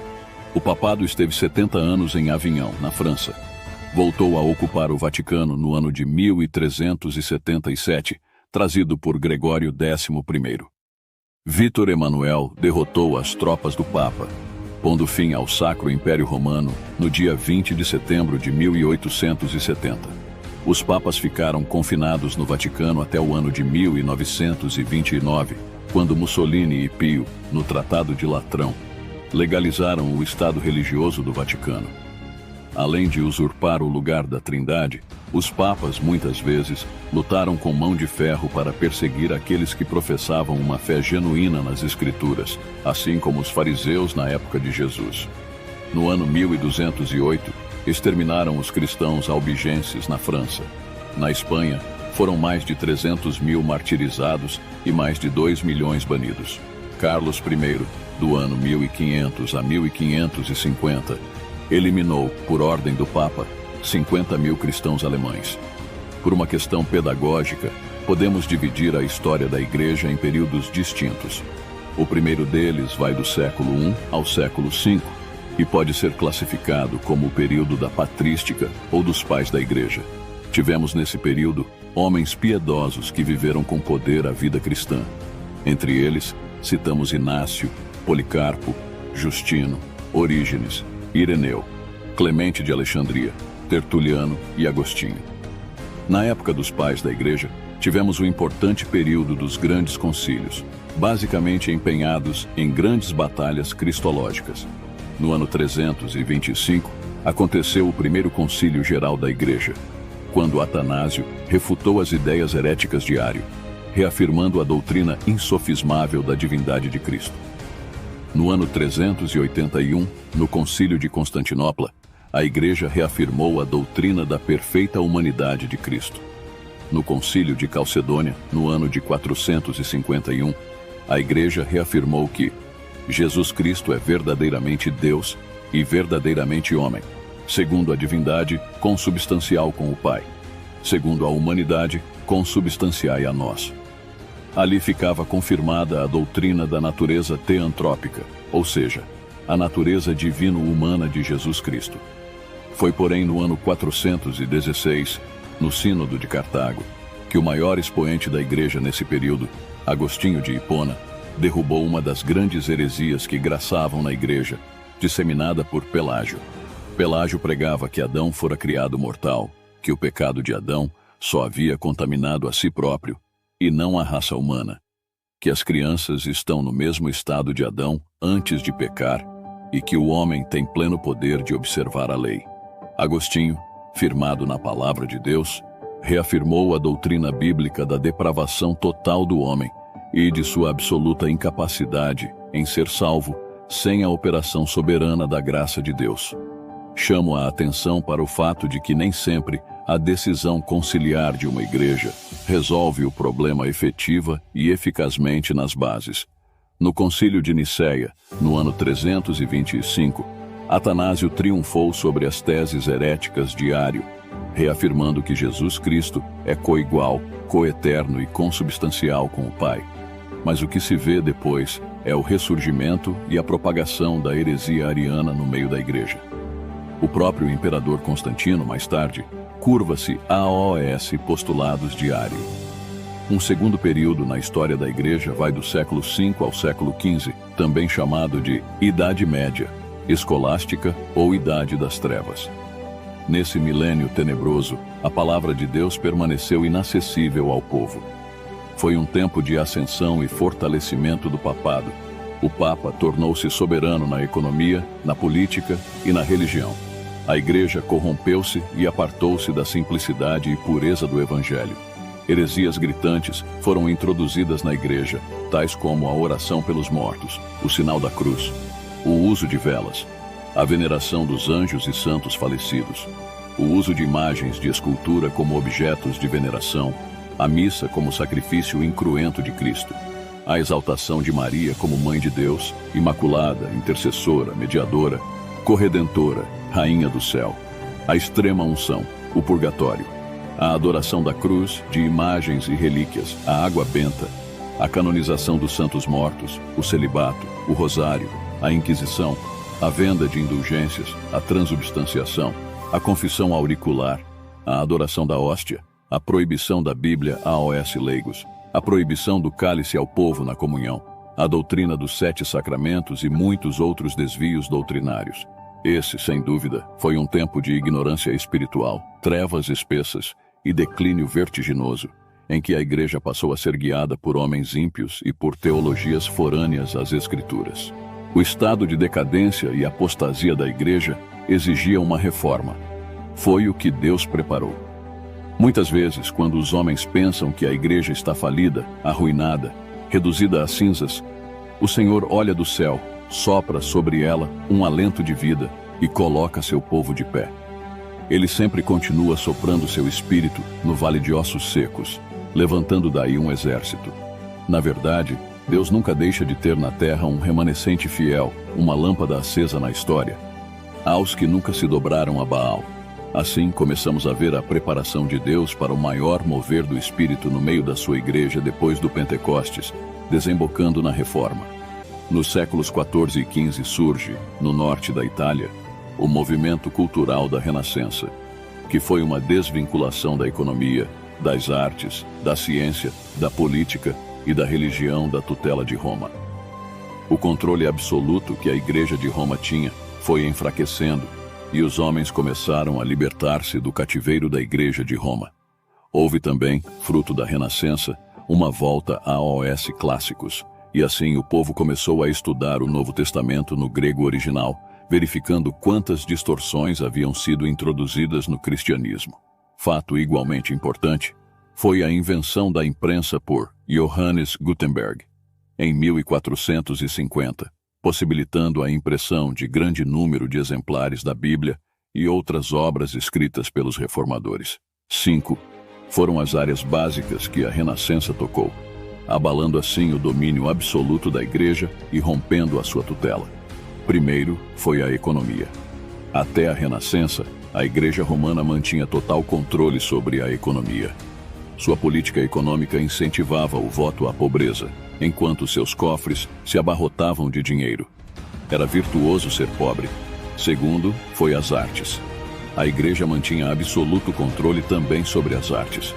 Speaker 2: O papado esteve 70 anos em Avignon, na França. Voltou a ocupar o Vaticano no ano de 1377, trazido por Gregório XI. Vítor Emanuel derrotou as tropas do Papa, pondo fim ao Sacro Império Romano no dia 20 de setembro de 1870. Os papas ficaram confinados no Vaticano até o ano de 1929, quando Mussolini e Pio, no Tratado de Latrão, legalizaram o Estado religioso do Vaticano. Além de usurpar o lugar da Trindade, os papas, muitas vezes, lutaram com mão de ferro para perseguir aqueles que professavam uma fé genuína nas Escrituras, assim como os fariseus na época de Jesus. No ano 1208, exterminaram os cristãos albigenses na França. Na Espanha, foram mais de 300.000 martirizados e mais de 2 milhões banidos. Carlos I, do ano 1500 a 1550, eliminou, por ordem do Papa, 50.000 cristãos alemães. Por uma questão pedagógica, Podemos dividir a história da Igreja em períodos distintos. O primeiro deles vai do século I ao século V e pode ser classificado como o período da patrística ou dos pais da Igreja. Tivemos nesse período homens piedosos que viveram com poder a vida cristã. Entre eles, citamos Inácio, Policarpo, Justino, Orígenes, Ireneu, Clemente de Alexandria, Tertuliano e Agostinho. Na época dos pais da Igreja, tivemos o importante período dos grandes concílios, basicamente empenhados em grandes batalhas cristológicas. No ano 325, aconteceu o primeiro concílio geral da Igreja, quando Atanásio refutou as ideias heréticas de Ário, reafirmando a doutrina insofismável da divindade de Cristo. No ano 381, no Concílio de Constantinopla, a Igreja reafirmou a doutrina da perfeita humanidade de Cristo. No Concílio de Calcedônia, no ano de 451, a Igreja reafirmou que Jesus Cristo é verdadeiramente Deus e verdadeiramente homem, segundo a divindade, consubstancial com o Pai, segundo a humanidade, consubstanciai a nós. Ali ficava confirmada a doutrina da natureza teantrópica, ou seja, a natureza divino-humana de Jesus Cristo. Foi, porém, no ano 416, no Sínodo de Cartago, que o maior expoente da Igreja nesse período, Agostinho de Hipona, derrubou uma das grandes heresias que graçavam na Igreja, disseminada por Pelágio. Pelágio pregava que Adão fora criado mortal, que o pecado de Adão só havia contaminado a si próprio e não a raça humana, que as crianças estão no mesmo estado de Adão antes de pecar e que o homem tem pleno poder de observar a lei. Agostinho, firmado na palavra de Deus, reafirmou a doutrina bíblica da depravação total do homem e de sua absoluta incapacidade em ser salvo sem a operação soberana da graça de Deus. Chamo a atenção para o fato de que nem sempre a decisão conciliar de uma igreja resolve o problema efetiva e eficazmente nas bases. No Concílio de Nicéia, no ano 325, Atanásio triunfou sobre as teses heréticas de Ário, reafirmando que Jesus Cristo é coigual, coeterno e consubstancial com o Pai. Mas o que se vê depois é o ressurgimento e a propagação da heresia ariana no meio da igreja. O próprio imperador Constantino, mais tarde, curva-se aos postulados de Ário. Um segundo período na história da igreja vai do século V ao século XV, também chamado de Idade Média, Escolástica ou Idade das Trevas. Nesse milênio tenebroso, a palavra de Deus permaneceu inacessível ao povo. Foi um tempo de ascensão e fortalecimento do papado. O Papa tornou-se soberano na economia, na política e na religião. A igreja corrompeu-se e apartou-se da simplicidade e pureza do Evangelho. Heresias gritantes foram introduzidas na igreja, tais como a oração pelos mortos, o sinal da cruz, o uso de velas, a veneração dos anjos e santos falecidos, o uso de imagens de escultura como objetos de veneração, a missa como sacrifício incruento de Cristo, a exaltação de Maria como Mãe de Deus, imaculada, intercessora, mediadora, corredentora, Rainha do céu, a extrema unção, o purgatório, a adoração da cruz, de imagens e relíquias, a água benta, a canonização dos santos mortos, o celibato, o rosário, a Inquisição, a venda de indulgências, a transubstanciação, a confissão auricular, a adoração da hóstia, a proibição da Bíblia aos leigos, a proibição do cálice ao povo na comunhão, a doutrina dos 7 sacramentos e muitos outros desvios doutrinários. Esse, sem dúvida, foi um tempo de ignorância espiritual, trevas espessas e declínio vertiginoso, em que a igreja passou a ser guiada por homens ímpios e por teologias forâneas às Escrituras. O estado de decadência e apostasia da igreja exigia uma reforma. Foi o que Deus preparou. Muitas vezes, quando os homens pensam que a igreja está falida, arruinada, reduzida a cinzas, o Senhor olha do céu, sopra sobre ela um alento de vida e coloca seu povo de pé. Ele sempre continua soprando seu espírito no vale de ossos secos, levantando daí um exército. Na verdade, Deus nunca deixa de ter na terra um remanescente fiel, uma lâmpada acesa na história. Há os que nunca se dobraram a Baal, Assim, começamos a ver a preparação de Deus para o maior mover do Espírito no meio da sua igreja depois do Pentecostes, desembocando na Reforma. Nos séculos 14 e 15 surge, no norte da Itália, o movimento cultural da Renascença, que foi uma desvinculação da economia, das artes, da ciência, da política e da religião da tutela de Roma. O controle absoluto que a Igreja de Roma tinha foi enfraquecendo e os homens começaram a libertar-se do cativeiro da Igreja de Roma. Houve também, fruto da Renascença, uma volta aos clássicos, e assim o povo começou a estudar o Novo Testamento no grego original, verificando quantas distorções haviam sido introduzidas no cristianismo. Fato igualmente importante foi a invenção da imprensa por Johannes Gutenberg, em 1450, possibilitando a impressão de grande número de exemplares da Bíblia e outras obras escritas pelos reformadores. 5. Foram as áreas básicas que a Renascença tocou, abalando assim o domínio absoluto da Igreja e rompendo a sua tutela. Primeiro foi a economia. Até a Renascença, a Igreja Romana mantinha total controle sobre a economia. Sua política econômica incentivava o voto à pobreza, enquanto seus cofres se abarrotavam de dinheiro. Era virtuoso ser pobre. Segundo, foi as artes. A Igreja mantinha absoluto controle também sobre as artes.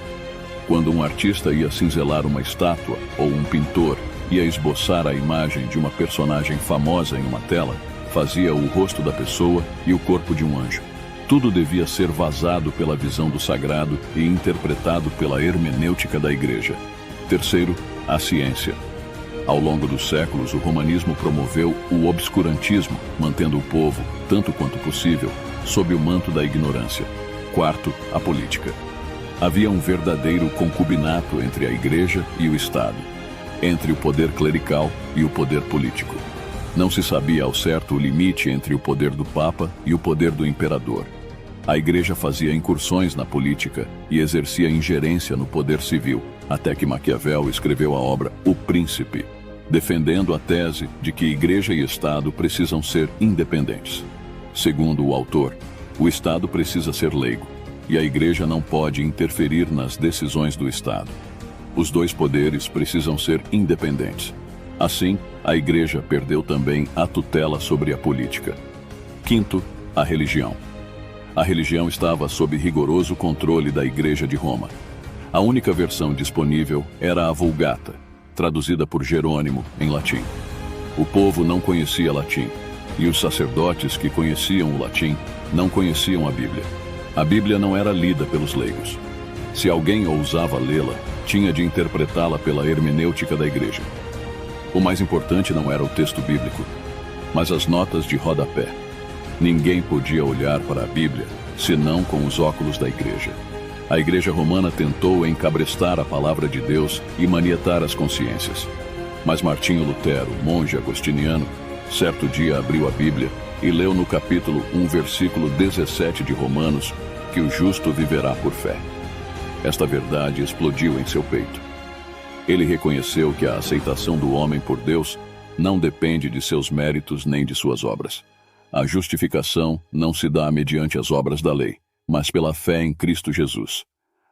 Speaker 2: Quando um artista ia cinzelar uma estátua ou um pintor ia esboçar a imagem de uma personagem famosa em uma tela, fazia o rosto da pessoa e o corpo de um anjo. Tudo devia ser vazado pela visão do sagrado e interpretado pela hermenêutica da Igreja. Terceiro, a ciência. Ao longo dos séculos, o romanismo promoveu o obscurantismo, mantendo o povo, tanto quanto possível, sob o manto da ignorância. Quarto, a política. Havia um verdadeiro concubinato entre a Igreja e o Estado, entre o poder clerical e o poder político. Não se sabia ao certo o limite entre o poder do Papa e o poder do Imperador. A Igreja fazia incursões na política e exercia ingerência no poder civil, até que Maquiavel escreveu a obra O Príncipe, defendendo a tese de que Igreja e Estado precisam ser independentes. Segundo o autor, o Estado precisa ser leigo, e a Igreja não pode interferir nas decisões do Estado. Os dois poderes precisam ser independentes. Assim, a Igreja perdeu também a tutela sobre a política. Quinto, a religião. A religião estava sob rigoroso controle da Igreja de Roma. A única versão disponível era a Vulgata, traduzida por Jerônimo em latim. O povo não conhecia latim, e os sacerdotes que conheciam o latim não conheciam a Bíblia. A Bíblia não era lida pelos leigos. Se alguém ousava lê-la, tinha de interpretá-la pela hermenêutica da Igreja. O mais importante não era o texto bíblico, mas as notas de rodapé. Ninguém podia olhar para a Bíblia, senão com os óculos da Igreja. A Igreja Romana tentou encabrestar a palavra de Deus e manietar as consciências. Mas Martinho Lutero, monge agostiniano, certo dia abriu a Bíblia e leu no capítulo 1, versículo 17 de Romanos, que o justo viverá por fé. Esta verdade explodiu em seu peito. Ele reconheceu que a aceitação do homem por Deus não depende de seus méritos nem de suas obras. A justificação não se dá mediante as obras da lei, mas pela fé em Cristo Jesus.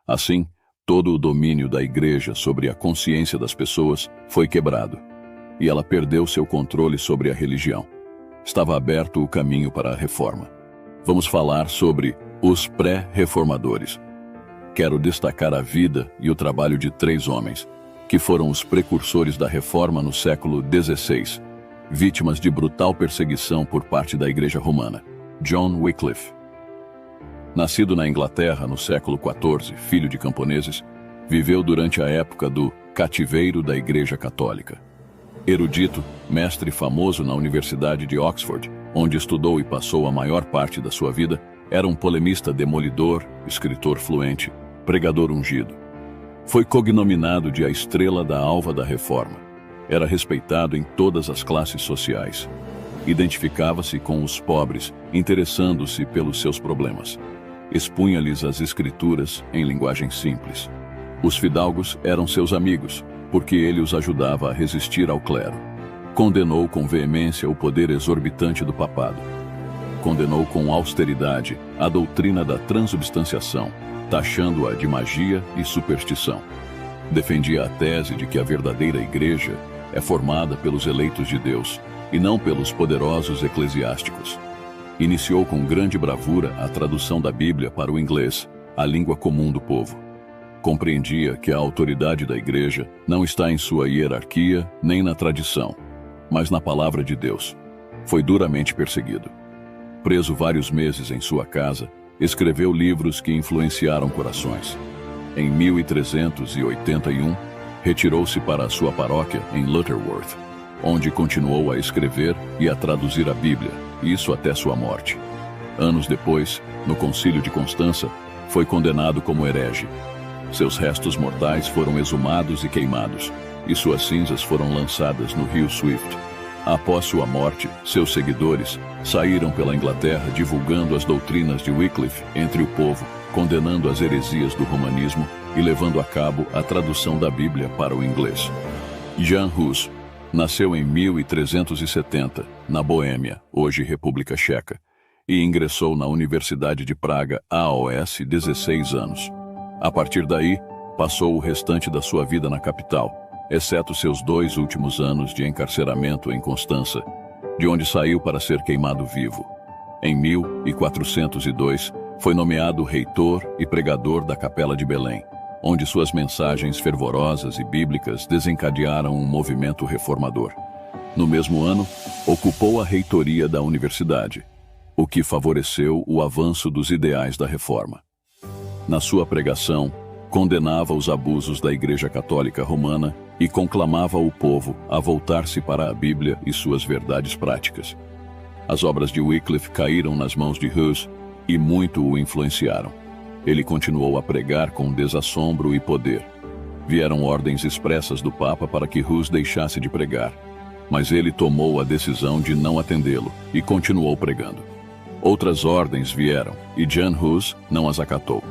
Speaker 2: Assim, todo o domínio da Igreja sobre a consciência das pessoas foi quebrado, e ela perdeu seu controle sobre a religião. Estava aberto o caminho para a reforma. Vamos falar sobre os pré-reformadores. Quero destacar a vida e o trabalho de 3 homens, que foram os precursores da reforma no século XVI, vítimas de brutal perseguição por parte da Igreja Romana. John Wycliffe. Nascido na Inglaterra no século XIV, filho de camponeses, viveu durante a época do cativeiro da Igreja Católica. Erudito, mestre famoso na Universidade de Oxford, onde estudou e passou a maior parte da sua vida, era um polemista demolidor, escritor fluente, pregador ungido. Foi cognominado de a estrela da alva da Reforma. Era respeitado em todas as classes sociais. Identificava-se com os pobres, interessando-se pelos seus problemas. Expunha-lhes as escrituras em linguagem simples. Os fidalgos eram seus amigos, porque ele os ajudava a resistir ao clero. Condenou com veemência o poder exorbitante do papado. condenou com austeridade a doutrina da transubstanciação, taxando-a de magia e superstição. Defendia a tese de que a verdadeira igreja é formada pelos eleitos de Deus e não pelos poderosos eclesiásticos. Iniciou com grande bravura a tradução da Bíblia para o inglês, a língua comum do povo. Compreendia que a autoridade da igreja não está em sua hierarquia nem na tradição, mas na palavra de Deus. Foi duramente perseguido. Preso vários meses em sua casa, escreveu livros que influenciaram corações. Em 1381, retirou-se para a sua paróquia em Lutterworth, onde continuou a escrever e a traduzir a Bíblia, isso até sua morte. Anos depois, no Concílio de Constança, foi condenado como herege. Seus restos mortais foram exumados e queimados, e suas cinzas foram lançadas no rio Swift. Após sua morte, seus seguidores saíram pela Inglaterra divulgando as doutrinas de Wycliffe entre o povo, condenando as heresias do romanismo e levando a cabo a tradução da Bíblia para o inglês. Jan Hus nasceu em 1370, na Boêmia, hoje República Checa, e ingressou na Universidade de Praga aos 16 anos. A partir daí, passou o restante da sua vida na capital, exceto seus 2 últimos anos de encarceramento em Constança, de onde saiu para ser queimado vivo. Em 1402, foi nomeado reitor e pregador da Capela de Belém, onde suas mensagens fervorosas e bíblicas desencadearam um movimento reformador. No mesmo ano, ocupou a reitoria da universidade, o que favoreceu o avanço dos ideais da reforma. Na sua pregação, condenava os abusos da Igreja Católica Romana e conclamava o povo a voltar-se para a Bíblia e suas verdades práticas. As obras de Wycliffe caíram nas mãos de Hus e muito o influenciaram. Ele continuou a pregar com desassombro e poder. Vieram ordens expressas do Papa para que Hus deixasse de pregar, mas ele tomou a decisão de não atendê-lo e continuou pregando. Outras ordens vieram e Jan Hus não as acatou.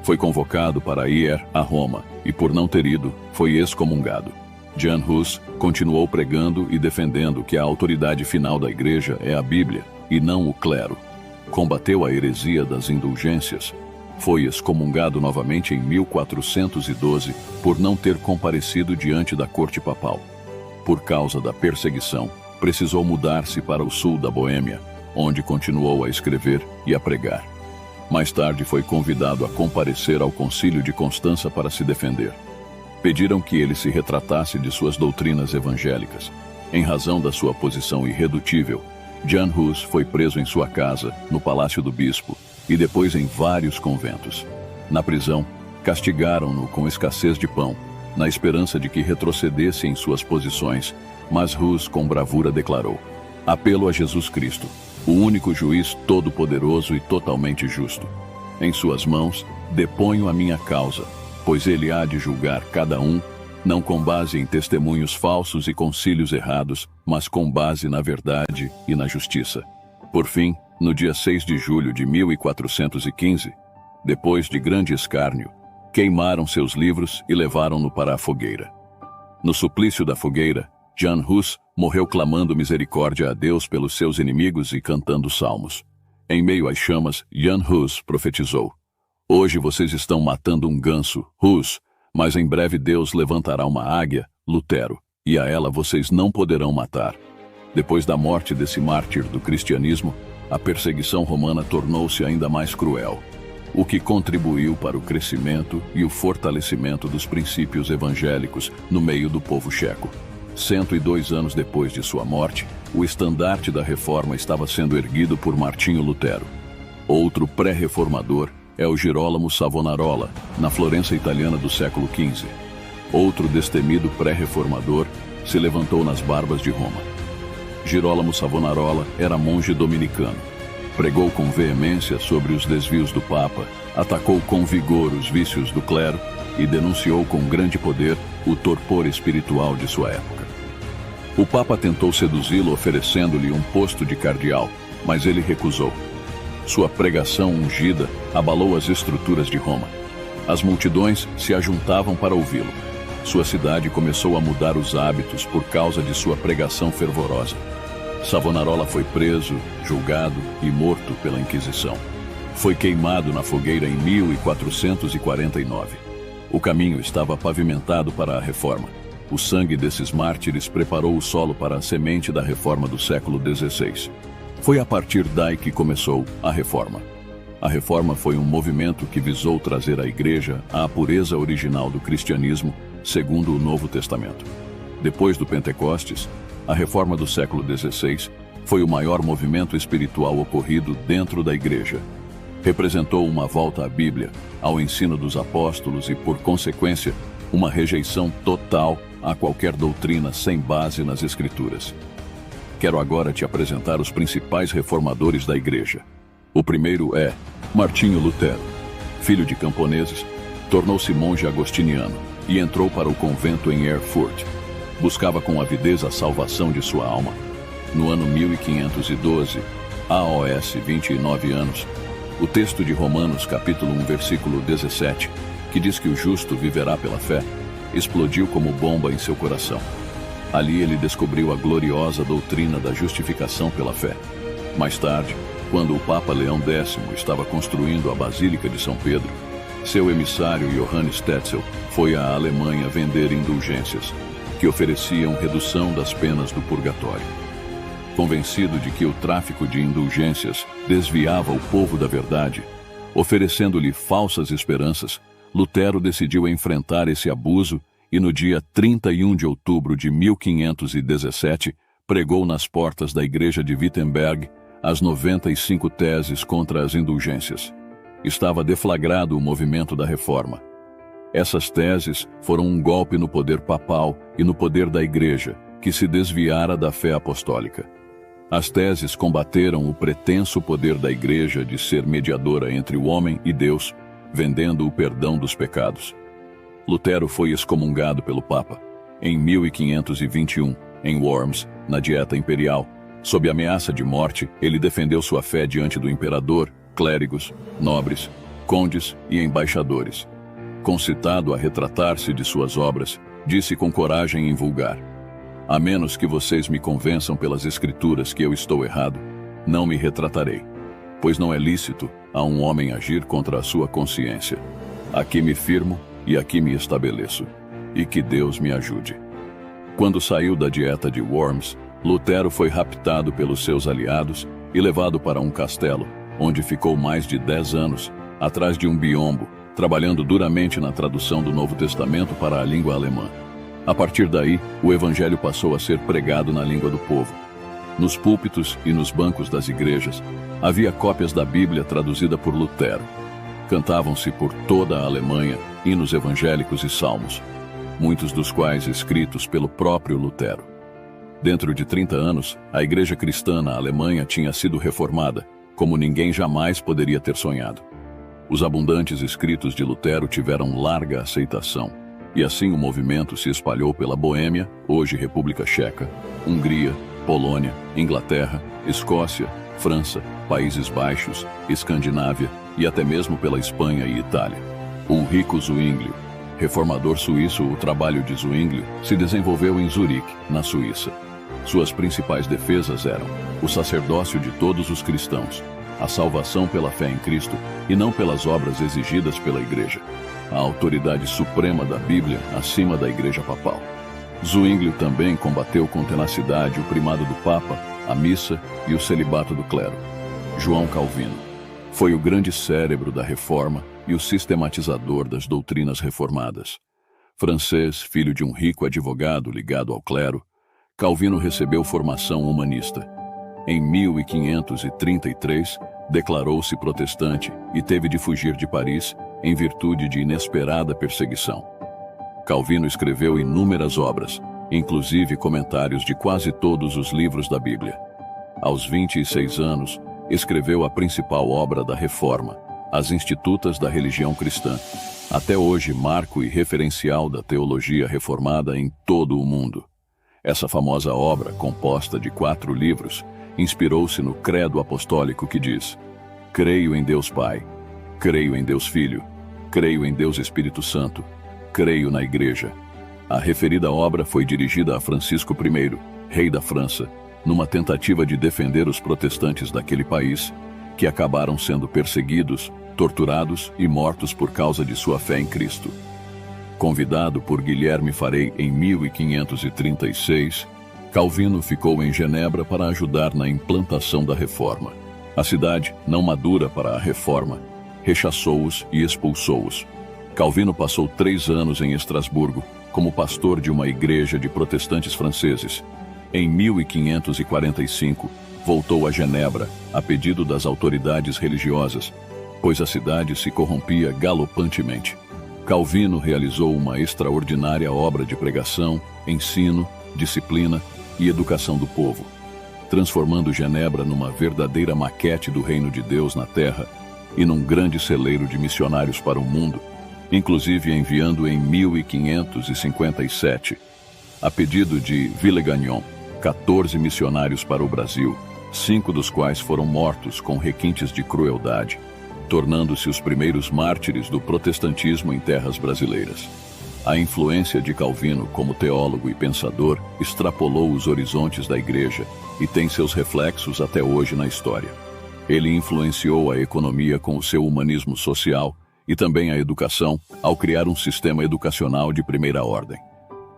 Speaker 2: Foi convocado para ir a Roma e, por não ter ido, foi excomungado. Jan Hus continuou pregando e defendendo que a autoridade final da Igreja é a Bíblia e não o clero. Combateu a heresia das indulgências. Foi excomungado novamente em 1412 por não ter comparecido diante da corte papal. Por causa da perseguição, precisou mudar-se para o sul da Boêmia, onde continuou a escrever e a pregar. Mais tarde foi convidado a comparecer ao Concílio de Constança para se defender. Pediram que ele se retratasse de suas doutrinas evangélicas. Em razão da sua posição irredutível, Jan Hus foi preso em sua casa, no Palácio do Bispo, e depois em vários conventos. Na prisão, castigaram-no com escassez de pão, na esperança de que retrocedesse em suas posições, mas Hus com bravura declarou: apelo a Jesus Cristo, o único juiz todo-poderoso e totalmente justo. Em suas mãos, deponho a minha causa, pois ele há de julgar cada um, não com base em testemunhos falsos e concílios errados, mas com base na verdade e na justiça. Por fim, no dia 6 de julho de 1415, depois de grande escárnio, queimaram seus livros e levaram-no para a fogueira. No suplício da fogueira, Jan Hus morreu clamando misericórdia a Deus pelos seus inimigos e cantando salmos. Em meio às chamas, Jan Hus profetizou: hoje vocês estão matando um ganso, Hus, mas em breve Deus levantará uma águia, Lutero, e a ela vocês não poderão matar. Depois da morte desse mártir do cristianismo, a perseguição romana tornou-se ainda mais cruel, o que contribuiu para o crescimento e o fortalecimento dos princípios evangélicos no meio do povo checo. 102 anos depois de sua morte, o estandarte da reforma estava sendo erguido por Martinho Lutero. Outro pré-reformador é o Girolamo Savonarola, na Florença italiana do século XV. Outro destemido pré-reformador se levantou nas barbas de Roma. Girolamo Savonarola era monge dominicano. Pregou com veemência sobre os desvios do Papa, atacou com vigor os vícios do clero e denunciou com grande poder o torpor espiritual de sua época. O Papa tentou seduzi-lo oferecendo-lhe um posto de cardeal, mas ele recusou. Sua pregação ungida abalou as estruturas de Roma. As multidões se ajuntavam para ouvi-lo. Sua cidade começou a mudar os hábitos por causa de sua pregação fervorosa. Savonarola foi preso, julgado e morto pela Inquisição. Foi queimado na fogueira em 1449. O caminho estava pavimentado para a Reforma. O sangue desses mártires preparou o solo para a semente da Reforma do século XVI. Foi a partir daí que começou a Reforma. A Reforma foi um movimento que visou trazer à Igreja a pureza original do cristianismo, segundo o Novo Testamento. Depois do Pentecostes, a Reforma do século XVI foi o maior movimento espiritual ocorrido dentro da Igreja. Representou uma volta à Bíblia, ao ensino dos apóstolos e, por consequência, uma rejeição total a qualquer doutrina sem base nas Escrituras. Quero agora te apresentar os principais reformadores da Igreja. O primeiro é Martinho Lutero. Filho de camponeses, tornou-se monge agostiniano e entrou para o convento em Erfurt. Buscava com avidez a salvação de sua alma. No ano 1512, aos 29 anos, o texto de Romanos, capítulo 1, versículo 17, que diz que o justo viverá pela fé, explodiu como bomba em seu coração. Ali ele descobriu a gloriosa doutrina da justificação pela fé. Mais tarde, quando o Papa Leão X estava construindo a Basílica de São Pedro, seu emissário Johannes Tetzel foi à Alemanha vender indulgências, que ofereciam redução das penas do purgatório. Convencido de que o tráfico de indulgências desviava o povo da verdade, oferecendo-lhe falsas esperanças, Lutero decidiu enfrentar esse abuso e no dia 31 de outubro de 1517 pregou nas portas da igreja de Wittenberg as 95 teses contra as indulgências. Estava deflagrado o movimento da Reforma. Essas teses foram um golpe no poder papal e no poder da Igreja, que se desviara da fé apostólica. As teses combateram o pretenso poder da Igreja de ser mediadora entre o homem e Deus, vendendo o perdão dos pecados. Lutero foi excomungado pelo Papa. Em 1521, em Worms, na Dieta Imperial, sob ameaça de morte, ele defendeu sua fé diante do imperador, clérigos, nobres, condes e embaixadores. Concitado a retratar-se de suas obras, disse com coragem invulgar: "A menos que vocês me convençam pelas Escrituras que eu estou errado, não me retratarei, pois não é lícito a um homem agir contra a sua consciência. Aqui me firmo e aqui me estabeleço, e que Deus me ajude." Quando saiu da Dieta de Worms, Lutero foi raptado pelos seus aliados e levado para um castelo, onde ficou mais de 10 anos, atrás de um biombo, trabalhando duramente na tradução do Novo Testamento para a língua alemã. A partir daí, o Evangelho passou a ser pregado na língua do povo. Nos púlpitos e nos bancos das igrejas, havia cópias da Bíblia traduzida por Lutero. Cantavam-se por toda a Alemanha hinos evangélicos e salmos, muitos dos quais escritos pelo próprio Lutero. Dentro de 30 anos, a igreja cristã na Alemanha tinha sido reformada, como ninguém jamais poderia ter sonhado. Os abundantes escritos de Lutero tiveram larga aceitação, e assim o movimento se espalhou pela Boêmia, hoje República Checa, Hungria, Polônia, Inglaterra, Escócia, França, Países Baixos, Escandinávia e até mesmo pela Espanha e Itália. Ulrico Zwinglio, reformador suíço, o trabalho de Zwinglio se desenvolveu em Zurique, na Suíça. Suas principais defesas eram o sacerdócio de todos os cristãos, a salvação pela fé em Cristo e não pelas obras exigidas pela Igreja, a autoridade suprema da Bíblia acima da Igreja Papal. Zwinglio também combateu com tenacidade o primado do Papa, a missa e o celibato do clero. João Calvino foi o grande cérebro da Reforma e o sistematizador das doutrinas reformadas. Francês, filho de um rico advogado ligado ao clero, Calvino recebeu formação humanista. Em 1533, declarou-se protestante e teve de fugir de Paris em virtude de inesperada perseguição. Calvino escreveu inúmeras obras, inclusive comentários de quase todos os livros da Bíblia. Aos 26 anos, escreveu a principal obra da Reforma, As Institutas da Religião Cristã, até hoje marco e referencial da teologia reformada em todo o mundo. Essa famosa obra, composta de 4 livros, inspirou-se no credo apostólico que diz: "Creio em Deus Pai, creio em Deus Filho, creio em Deus Espírito Santo, creio na Igreja." A referida obra foi dirigida a Francisco I, rei da França, numa tentativa de defender os protestantes daquele país, que acabaram sendo perseguidos, torturados e mortos por causa de sua fé em Cristo. Convidado por Guilherme Farey em 1536, Calvino ficou em Genebra para ajudar na implantação da reforma. A cidade, não madura para a reforma, rechaçou-os e expulsou-os. Calvino passou 3 anos em Estrasburgo como pastor de uma igreja de protestantes franceses. Em 1545, voltou a Genebra a pedido das autoridades religiosas, pois a cidade se corrompia galopantemente. Calvino realizou uma extraordinária obra de pregação, ensino, disciplina e educação do povo, transformando Genebra numa verdadeira maquete do reino de Deus na terra e num grande celeiro de missionários para o mundo, inclusive enviando em 1557, a pedido de Villegagnon, 14 missionários para o Brasil, 5 dos quais foram mortos com requintes de crueldade, tornando-se os primeiros mártires do protestantismo em terras brasileiras. A influência de Calvino como teólogo e pensador extrapolou os horizontes da igreja e tem seus reflexos até hoje na história. Ele influenciou a economia com o seu humanismo social e também a educação ao criar um sistema educacional de primeira ordem.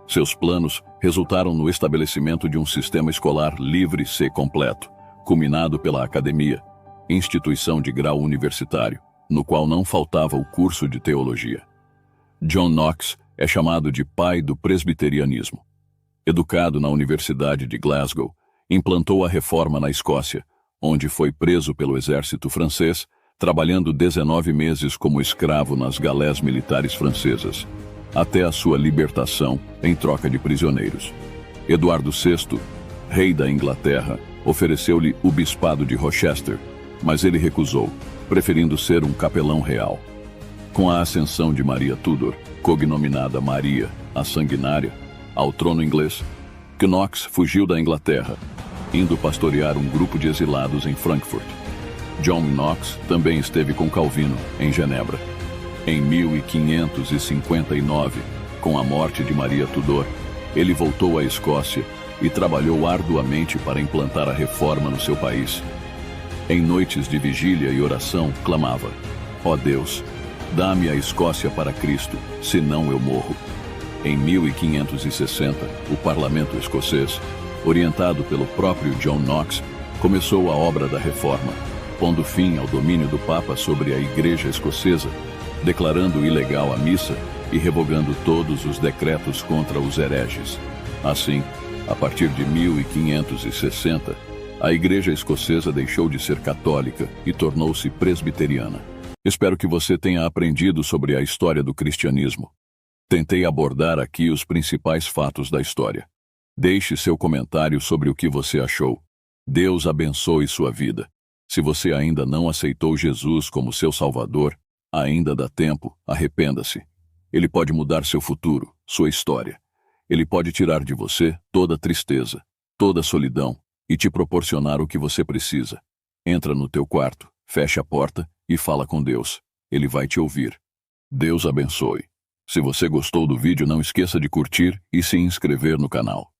Speaker 2: Seus planos resultaram no estabelecimento de um sistema escolar livre e completo, culminado pela academia, instituição de grau universitário, no qual não faltava o curso de teologia. John Knox é chamado de pai do presbiterianismo. Educado na Universidade de Glasgow, implantou a reforma na Escócia, onde foi preso pelo exército francês, trabalhando 19 meses como escravo nas galés militares francesas, até a sua libertação em troca de prisioneiros. Eduardo VI, rei da Inglaterra, ofereceu-lhe o bispado de Rochester, mas ele recusou, preferindo ser um capelão real. Com a ascensão de Maria Tudor, cognominada Maria, a Sanguinária, ao trono inglês, Knox fugiu da Inglaterra, indo pastorear um grupo de exilados em Frankfurt. John Knox também esteve com Calvino, em Genebra. Em 1559, com a morte de Maria Tudor, ele voltou à Escócia e trabalhou arduamente para implantar a reforma no seu país. Em noites de vigília e oração, clamava: ó Deus, dá-me a Escócia para Cristo, senão eu morro. Em 1560, o parlamento escocês, orientado pelo próprio John Knox, começou a obra da reforma, pondo fim ao domínio do Papa sobre a Igreja escocesa, declarando ilegal a missa e revogando todos os decretos contra os hereges. Assim, a partir de 1560, a Igreja escocesa deixou de ser católica e tornou-se presbiteriana. Espero que você tenha aprendido sobre a história do cristianismo. Tentei abordar aqui os principais fatos da história. Deixe seu comentário sobre o que você achou. Deus abençoe sua vida. Se você ainda não aceitou Jesus como seu Salvador, ainda dá tempo, arrependa-se. Ele pode mudar seu futuro, sua história. Ele pode tirar de você toda tristeza, toda solidão e te proporcionar o que você precisa. Entra no teu quarto, fecha a porta e fala com Deus. Ele vai te ouvir. Deus abençoe. Se você gostou do vídeo, não esqueça de curtir e se inscrever no canal.